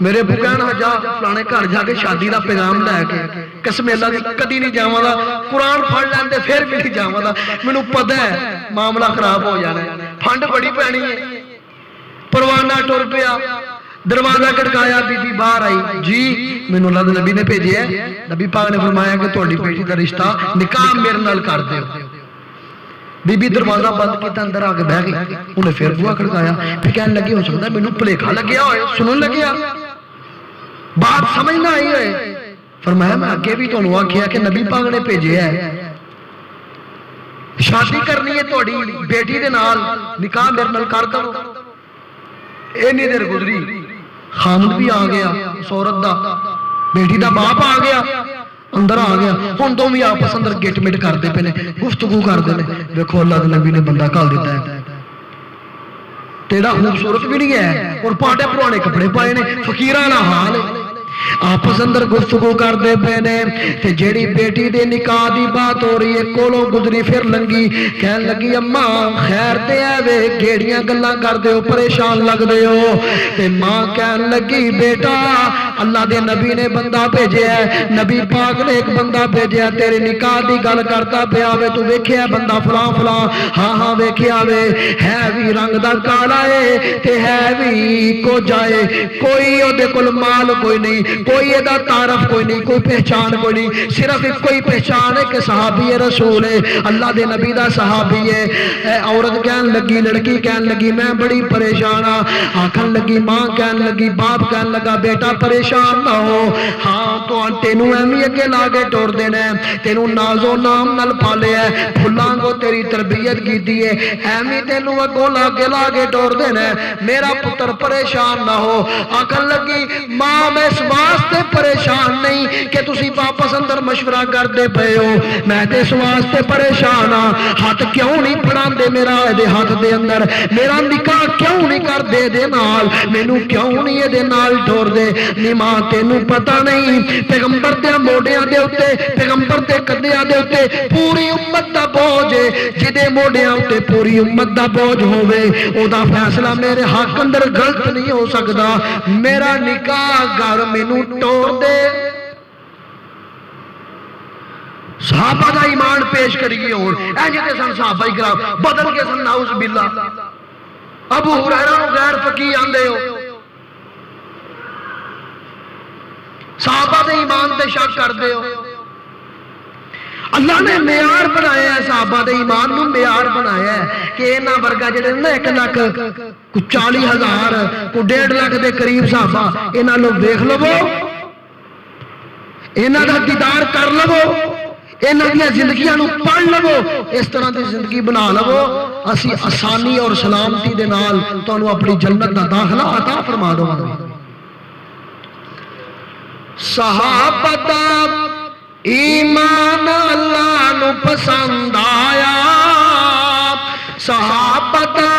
میرے ابو کہنا جا فلانے گھر جا کے شادی دا پیغام لے کے قسم اللہ دی کدی نہیں جاواں گا قرآن پڑھ لیندے پھر بھی نہیں جاواں گا مینوں پتہ ہے معاملہ خراب ہو جانا ہے پھنڈ بڑی پینی ہے پروانہ ٹر پیا دروازہ کھڑکایا بی بی باہر آئی جی مینوں اللہ دے نبی نے بھیجیا ہے نبی پاک نے فرمایا کہ تہاڈی بیٹی دا رشتہ نکاح میرے نال کر دیو بی بی دروازہ بند کیتا اندر آ کے بہ گئی انہیں پھر بوا کھڑکایا پھر کہنے لگی ہو سکتا ہے مینوں بھلیکھا لگیا ہوئے سنن لگیا بات سمجھنا آئی ہے فرمایا میں آگے بھی تانوں آکھیا کہ نبی پاک نے بھیجیا ہے شادی کرنی ہے تہاڈی بیٹی دے نال نکاح میرے نال کر دو اینی دیر گزری خامد بھی آ گیا اس عورت دا بیٹی دا باپ آ گیا اندر آ گیا ہن دو بھی آپس اندر گٹ مٹ کرتے پے نے گفتگو کرتے نے دیکھو اللہ دے نبی نے بندہ گھل دیتا ہے تیرا خوبصورت بھی نہیں ہے اور پاٹے پرانے کپڑے پائے نے فقیرانا حال ہے آپس اندر گفتگو کر دے پے نے تے جیڑی بیٹی دے نکاح دی بات ہو رہی ہے کولوں گزری پھر لنگی کہن لگی اماں خیر تے ایوے گیڑیاں گلاں کر دے ہو پریشان لگ دے ہو تے ماں کہن لگی بیٹا اللہ دے نبی نے بندہ بھیجیا ہے نبی پاک نے ایک بندہ بھیجیا تیرے نکاح دی گل کرتا پیا وے تو ویکھیا بندہ فلاں فلاں ہاں ہاں ویکھیا وے ہے وی رنگ دا کالا ہے تے ہے وی کو جائے کوئی او دے کول مال کوئی نہیں کوئی ایدہ تعارف کوئی نہیں کوئی پہچان کوئی نہیں صرف ایک کوئی پہچان ہے کہ صحابی رسول ہے اللہ دے نبی دا صحابی ہے عورت کہن لگی لڑکی کہن لگی میں بڑی پریشان ہاں آکھن لگی ماں کہن لگی باپ کہن لگا بیٹا پریشان نہ ہو ہاں تو تینوں ایمی اگے لاگے ٹور دینا ہے تینوں نازو نام نل پالے ہے پھلاں کو تیری تربیت کی دیئے ایمی تینوں اگو لاگے ٹور دینا ہے میرا پتر پریشان نہ ہو آکھن لگی ماں میں اس واسطے پریشان نہیں کہ تسی واپس اندر مشورہ کر دے پے ہو میں تے اس واسطے پریشان ہاں ہاتھ کیوں نہیں پڑھان دے میرا دے ہاتھ دے اندر میرا نکاح کیوں نہیں کر دے دے نال مینوں کیوں نہیں دے نال ٹور دے نی ماں تینوں پتہ نہیں پیغمبر دے موڑیاں دے اُتے پیغمبر دے کندیاں دے اُتے پوری امت دا بوجھ ہے جدے موڑیاں اُتے پوری امت دا بوجھ ہووے او دا فیصلہ میرے حق اندر غلط نہیں ہو سکدا میرا نکاح گھر مینوں ٹور دے صحابہ دا ایمان پیش کریے اور ایجتے سن صحابہ اکرام بدل کے سن نعوذ باللہ ابو ہریرہ نو غیر فقیہ آندے ہو صحابہ دے ایمان تے شک کر دے ہو اللہ نے معیار بنایا ہے صحابہ دے ایمان نو معیار بنایا ہے کہ انہاں ورگا جڑے نا 1 لاکھ کو 40,000 کو 1.5 لاکھ دے قریب صحابہ انہاں لو دیکھ لو انہاں دا دیدار کر لو انہاں دی زندگیاں نو پڑھ لو اس طرح دی زندگی بنا لو اسی آسانی اور سلامتی دے نال تانوں اپنی جنت دا داخلہ عطا فرما دو صحابہ دا ایمان اللہ نو پسند آیا صحابہ دا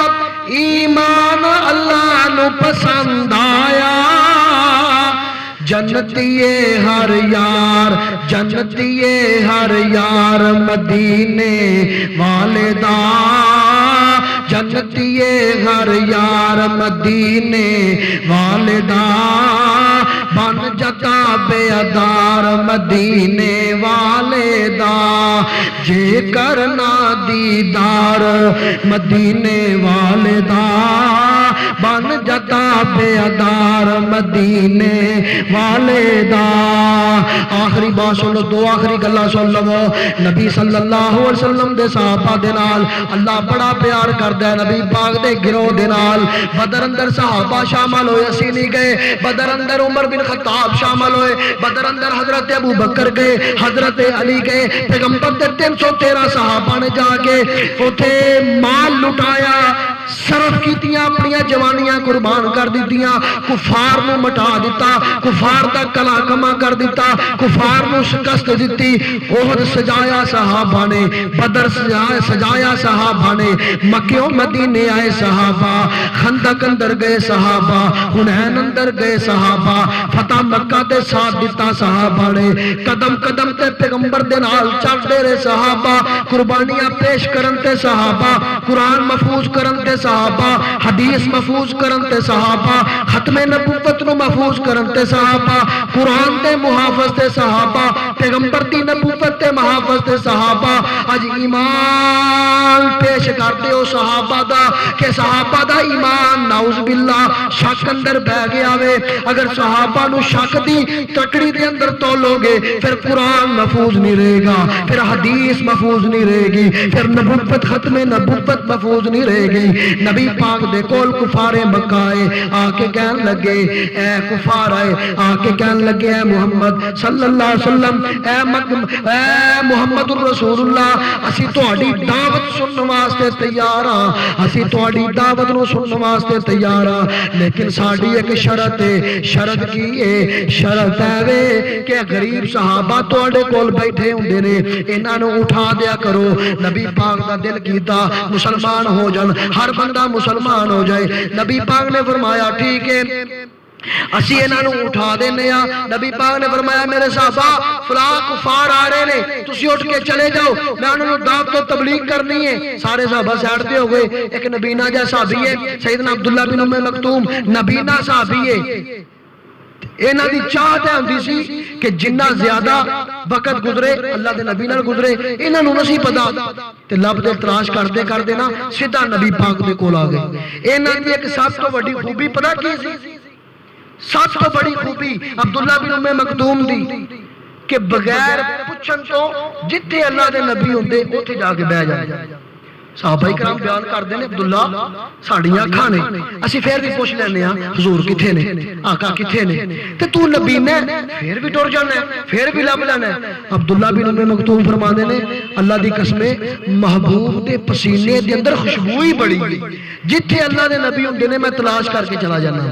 ایمان اللہ نو پسند آیا جنتی ہر یار جنتی ہر یار مدینے والے دا جنتی ہر یار مدینے والے دا بن جتا بیدار مدینے والے دا جے کرنا دیدار مدینے والے دا بن جتا بیدار مدینے والے دا آخری بات سن لو 2 آخری گلا سن لو نبی صلی اللہ علیہ وسلم دے صحابہ دے نال اللہ بڑا پیار کردا ہے نبی پاک دے گروہ دے نال بدر اندر صحابہ شامل ہوئے اسی نہیں گئے بدر اندر عمر بن خطاب شامل ہوئے بدر اندر حضرت ابو بکر گئے حضرت علی گئے پیغمبر دے 313 صحابہ نے جا کے اوتھے مال لٹایا صرف کیتیاں اپنی جوانیاں قربان کر دیتیاں کفار نو مٹا دیتا کفار دا کلا کما کر دیتا کفار نو شکست دیتی احد سجایا صحابہ نے بدر سجایا صحابہ نے مکہ و مدینے آئے صحابہ خندق اندر گئے صحابہ حنین اندر گئے صحابہ فتح مکہ تے ساتھ دیتا صحابہ نے قدم قدم تے پیغمبر دے نال چل دے رہے صحابہ قربانیاں پیش کرن تے صحابہ قرآن محفوظ کرن تے صحابہ حدیث محفوظ کرن تے صحابہ ختم نبوت نو محفوظ کرن تے صحابہ قرآن تے محافظ تے صحابہ پیغمبر دی نبوت تے محافظ تے صحابہ اج ایمان پیش کرتے ہو صحابہ دا کہ صحابہ دا ایمان نعوذ باللہ شک اندر بہ گیا وے اگر صحابہ نو شک دی تکڑی دے اندر تولو گے پھر قرآن محفوظ نہیں رہے گا پھر حدیث محفوظ نہیں رہے گی پھر نبوت ختم نبوت محفوظ نہیں رہے گی نبی پاک دے کول کفار مکہ آئے آ کے کہن لگے اے کفار آئے آ کے کہن لگے اے محمد صلی اللہ علیہ وسلم اے محمد الرسول اللہ اسی تہاڈی دعوت سنن واسطے تیار ہاں اسی تہاڈی دعوت نو سنن واسطے تیار ہاں لیکن ساڈی ایک شرط ہے شرط کی ہے شرط ہے وے کہ غریب صحابہ تہاڈے کول بیٹھے ہوندے نے انہاں نو اٹھا دیا کرو نبی پاک دا دل کیتا مسلمان ہو جان ہر بندہ مسلمان ہو جائے نبی پاک نے فرمایا ٹھیک ہے اسی انہاں نو اٹھا دینے ہاں نبی پاک نے فرمایا میرے صحابہ فلاں کفار آ رہے نے تسی اٹھ کے چلے جاؤ میں انہاں نو دعوت و تبلیغ کرنی ہے سارے صحابہ سیٹ تے ہو گئے ایک نبینا جا صحابی ہے سیدنا عبداللہ بن ام مکتوم نبینا صحابی ہے انہاں دی چاہت ہوندی سی کہ جنہ زیادہ وقت گزرے اللہ دے نبی نال گزرے انہاں نوں نہیں پتا تے لب دے تلاش کردے نا سیدھا نبی پاک دے کول آ گئے انہاں دی ایک سب تو بڑی خوبی پتہ کی سی سب تو بڑی خوبی عبداللہ بن ام مکتوم دی کہ بغیر پوچھن تو جتھے اللہ دے نبی ہوندے اوتھے جا کے بیٹھ جاندے صحابہ کرام بیان کردے نے عبداللہ ساڈیاں اکھاں نے اسی پھر بھی پوچھ لینے ہاں حضور کتھے نے آقا کتھے نے تے تو نبی نے پھر بھی ٹر جانا ہے پھر بھی لب لینا ہے عبداللہ بن ام مکتوم فرماندے نے اللہ دی قسم محبوب دے پسینے دے اندر خوشبو ہی بڑی جتھے اللہ دے نبی ہوندے نے میں تلاش کر کے چلا جانا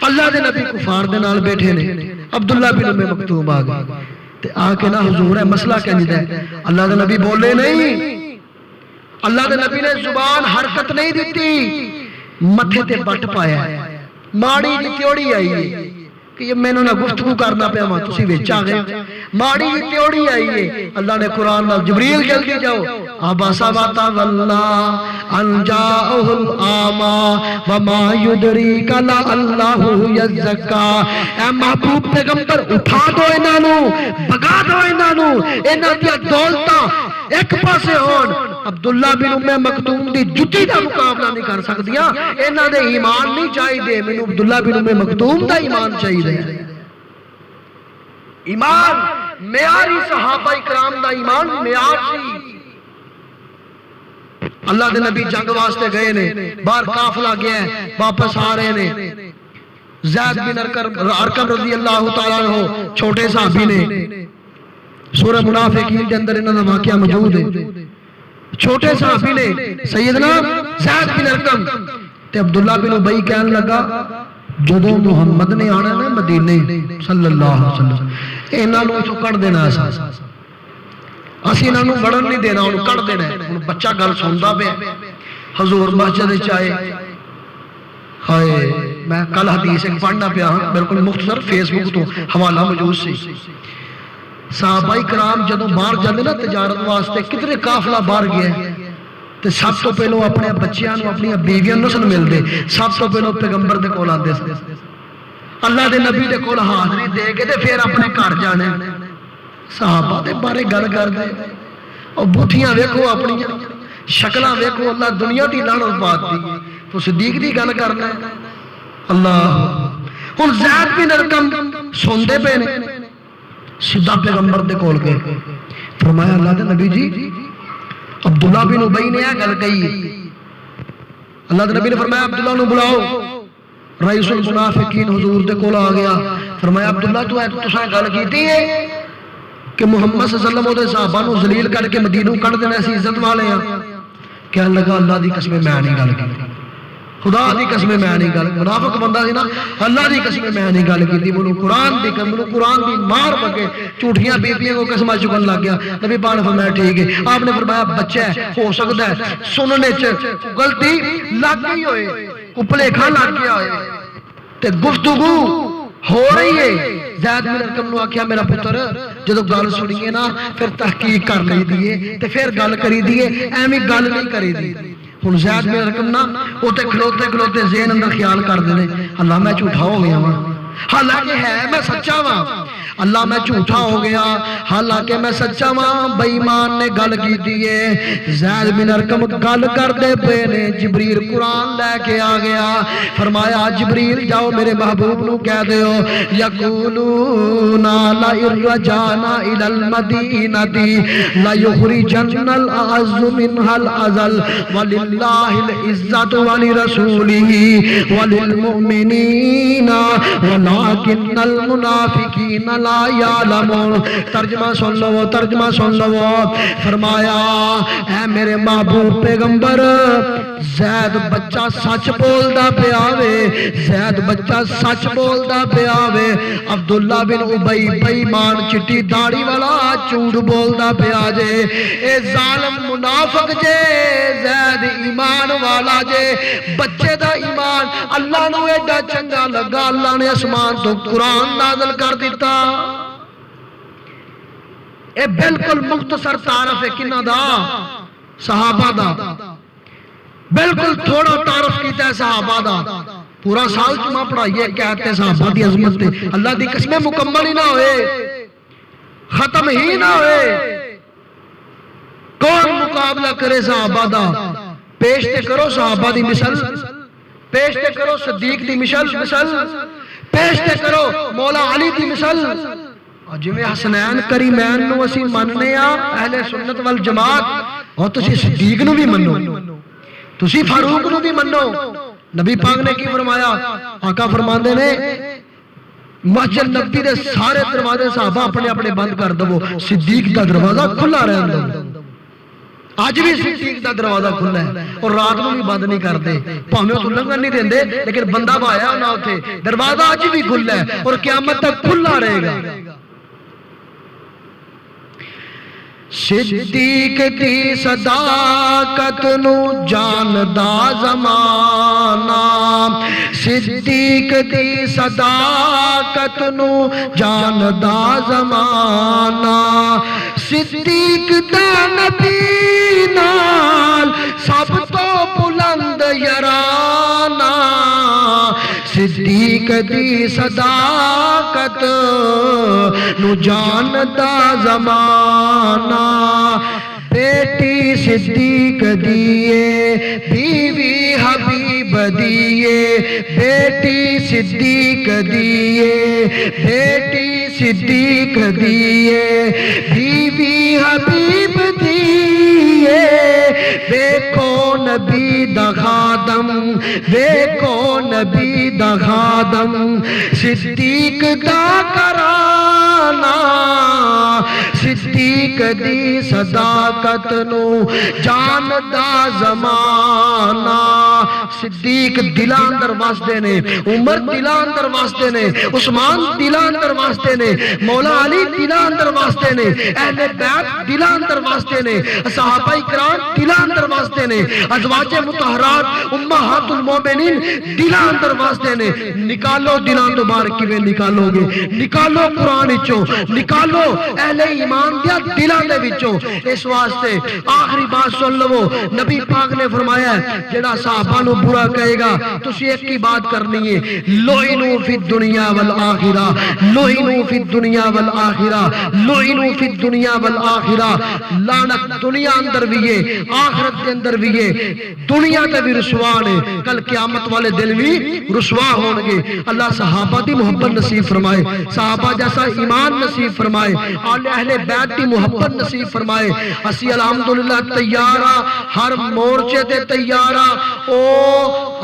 اللہ دے نبی کفار دے نال بیٹھے نے عبداللہ بن ام مکتوم آ گئے تے آ کے نا حضور ہے مسئلہ کہندا ہے اللہ دے نبی بولے نہیں اللہ دے نبی نے زبان حرکت نہیں دیتی متھے تے بٹ پایا ماڑی جی تیوڑی آئی ہے کہ یہ میں نے گفتگو کرنا پیا ماں تسی وچ آ گئے ماڑی جی تیوڑی آئی ہے اللہ نے قرآن نال جبریل جلدی جاؤ اباسا وتولا ان جاءہ الاعمى وما يدريك لعلہ یزکا اے محبوب پیغمبر اٹھا دو انہاں نو بگا دو انہاں نو انہاں دی دولتاں ایک پاسے ہون عبداللہ بن ام مکتوم دی جتی دا مقابلہ نہیں کر سکدیاں انہاں دے ایمان نہیں چاہیے مینوں عبداللہ بن ام مکتوم دا ایمان چاہیے ایمان معیاری صحابہ کرام دا ایمان معیار سی۔ اللہ دے نبی جنگ واسطے گئے نے، باہر قافلہ گیا ہے، واپس آ رہے نے، زید بن ارقم رضی اللہ تعالیٰ عنہ چھوٹے صحابی نے، سورہ منافقین کے اندر انہوں نے واقعہ موجود ہے، چھوٹے صحابی نے سیدنا زید بن ارقم تے عبداللہ بن ابی کہنے لگا جدوں محمد نے آنا نا مدینے صلی اللہ علیہ وسلم انہاں نوں اتھوں کڈ دینا اسی انہاں نوں وڑن نہیں دینا، انہوں کڈ دینا ہے۔ ہن بچہ گل سندا پیا، حضور مسجد وچ آئے، ہائے میں کل حدیث ایک پڑھنا پیا ہاں بالکل مختصر فیس بک تو حوالہ موجود سی، صحابہ کرام جدوں باہر جاندے نا تجارت واسطے کتنے قافلہ باہر گیا تے سب تو پہلو اپنے بچیاں نوں اپنی بیویاں نوں سن ملدے، سب تو پہلو پیغمبر دے کول آندے سن، اللہ دے نبی دے کول حاضری دے کے تے پھر اپنے گھر جانے۔ صحابہ دے بارے گل کردے اور بوتھیاں ویکھو اپنی شکلاں ویکھو، اللہ دنیا دی لعنت پا دی تو صدیق دی گل کرنا ہے اللہ۔ ہن زید بن ارقم سوندے پے نے، سیدھا پیغمبر دے کول گئے، فرمایا اللہ دے نبی جی عبداللہ بن ابی نے یہ گل کہی، اللہ دے نبی نے فرمایا عبداللہ نو بلاؤ، رئیس المنافقین حضور دے کول آ گیا، فرمایا عبداللہ تساں گل کیتی ہے کہ محمد صلی اللہ علیہ وسلم دے صحابہ نو ذلیل کر کے مدینوں کڈ دینا سی، عزت والے ہیں؟ کہنے لگا اللہ دی قسم میں نہیں گل کی، خدا دی قسم میں نہیں گل، منافق بندہ سی نا، اللہ دی قسم میں نہیں گل کی، منو قرآن دی مار پکے جھوٹیاں بیبیاں کو قسمہ چکن لگ گیا۔ نبی پاک نے فرمایا ٹھیک ہے، آپ نے فرمایا بچہ ہے ہو سکتا ہے سننے چ غلطی لگ گئی ہوئے، کپلیکھا لگ گیا ہوئے تے گفتگو ہو رہی ہے۔ زید بن ارقم نو آکھیا میرا پتر جدو گل سنیے نا پھر تحقیق کر لئی دیئے تے پھر گل کری دیئے، ایویں گل نہیں کری دی۔ ہن زید بن ارقم نا اوتے کھلوتے کھلوتے ذہن اندر خیال کر دینے اللہ میں جھوٹا ہو گیا ہاں، حالانکہ ہے میں سچا ہاں، اللہ میں جھوٹا ہو گیا حالانکہ میں سچا ہاں، بے ایمان نے گل کی دیئے۔ زید بن ارقم گل کر دے پے نے، جبریل قرآن لے کے آ گیا، فرمایا جبریل جاؤ میرے محبوب نو کہہ دیو یقولون لئن رجعنا الی المدینہ لیخرجن الاعز منها الاذل وللہ العزت ولرسولہ وللمؤمنین ولكن المنافقین لا یعلمون۔ ترجمہ سن لو، ترجمہ سن لو، فرمایا اے میرے محبوب پیغمبر زید بچہ سچ بولدا پیا وے، زید بچہ سچ بولدا پیا وے، عبداللہ بن ابی بے ایمان چٹی داڑھی والا جھوٹ بولدا پیا جے، اے ظالم منافق جے، زید ایمان والا جے، بچے دا ایمان اللہ نو ایڈا چنگا لگا اللہ نے اسمان تو قرآن نازل کر دیتا۔ اے بالکل مختصر تعارف ہے کنہ دا؟ صحابہ دا، بالکل تھوڑا تعارف کیتا ہے صحابہ دا، پورا سال جمعہ پڑھائیے کہتے صحابہ دی عظمت تے اللہ دی قسمیں مکمل ہی نہ ہوئے، ختم ہی نہ ہوئے، کون مقابلہ کرے صحابہ دا؟ پیش تے کرو صحابہ دی مثل، پیش تے کرو صدیق دی مثل، پیش تے کرو مولا علی دی مثل، اور جویں حسنین کریمین نو اسی مننے آ اہل سنت والجماعت، اور تسی صدیق نو بھی منو، تسی فاروق نو بھی منو۔ نبی پاک نے کی فرمایا؟ آقا فرماندے نے مسجد نبی دے سارے دروازے صحابہ اپنے اپنے بند کر دو، صدیق دا دروازہ کھلا رہن دو۔ آج بھی صدیق دا دروازہ کھلا ہے اور رات کو بھی بند نہیں کرتے، پاہمیں تو لنگن نہیں دیندے لیکن بندہ بایا ہونا ہوتے، دروازہ آج بھی کھلا ہے اور قیامت تک کھلا رہے گا۔ صدیق دی صداقت نو جاندا زمانہ، صدیق دی صداقت نو جاندا زمانہ، صدیق دا نبی نال سب تو بلند یارانہ، صدیق دی صداقت نو جاندا زمانہ، بیٹی صدیق دیئے بیوی حبیب دیئے بیٹی صدیق دیے، بیٹی صدیق دیے، بیوی حبیب دیے، دیکھو نبی دا خادم، دیکھو نبی دا خادم، صدیق دا کرانا، صدیق دی صداقت نو جان دا زمانہ۔ صدیق دلاں اندر واسدے نے، عمر دلاں اندر واسدے نے، عثمان دلاں اندر واسدے نے، مولا علی دلاں اندر واسدے نے، اہل بیت دلاں اندر واسدے نے، صحابہ کرام دلاں اندر واسدے نے، ازواج مطہرات امہات المومنین دلاں اندر واسدے نے۔ نکالو دلاں تو باہر کیویں نکالو گے؟ نکالو قرآن وچوں، نکالو اہل ایمان دیا دلاں دے وچوں۔ اس واسطے آخری بات سن لو، نبی پاک نے فرمایا ہے جڑا صحابہ نو برا کہے گا تسی ایک ہی بات کرنی ہے، لعنوا فی الدنیا والآخرہ، لعنوا فی الدنیا والآخرہ، لعنوا فی الدنیا والآخرہ۔ لعنت دنیا اندر بھی ہے، آخرت کے اندر بھی ہے، دنیا تے بھی رسوا نے، کل قیامت والے دن بھی رسوا ہون گے۔ اللہ صحابہ دی محبت نصیب فرمائے، صحابہ جیسا ایمان نصیب فرمائے، اہل بیت دی محبت نصیب فرمائے۔ اسی الحمدللہ تیارہ، ہر مورچے تے تیارہ۔ او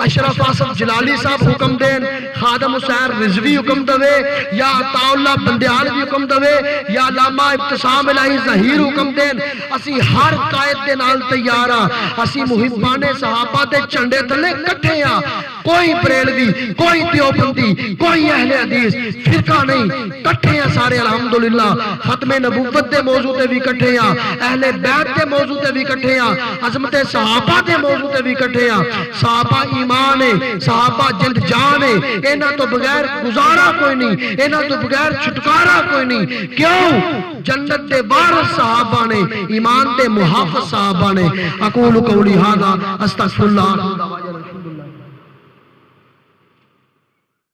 اشرف آصف جلالی صاحب حکم دین، خادم حسین رضوی حکم دوے، یا عطا اللہ بندیال بھی حکم دوے، یا علامہ ابتسام الہی ظہیر حکم دین، اسی ہر قائد دے نال تیارہ۔ اسی محبان صحابہ دے چنڈے تھلے کٹھے ہاں، کوئی بریلوی، کوئی دیوبندی، کوئی اہل حدیث فرقہ نہیں، کٹھے ہیں سارے الحمدللہ۔ ختم نبوت دے موضوع تے بھی کٹھے ہیں، اہل بیت دے موضوع تے بھی کٹھے ہیں، عظمت صحابہ دے موضوع تے بھی کٹھے ہیں۔ صحابہ ایمان ہے، صحابہ جلد جان ہے، اینا تو بغیر گزارا کوئی نہیں، اینا تو بغیر چھٹکارا کوئی نہیں۔ کیوں؟ جنت دے وارث صحابہ نے، ایمان دے محافظ صحابہ نے۔ اقول قولی ھذا استغفر اللہ۔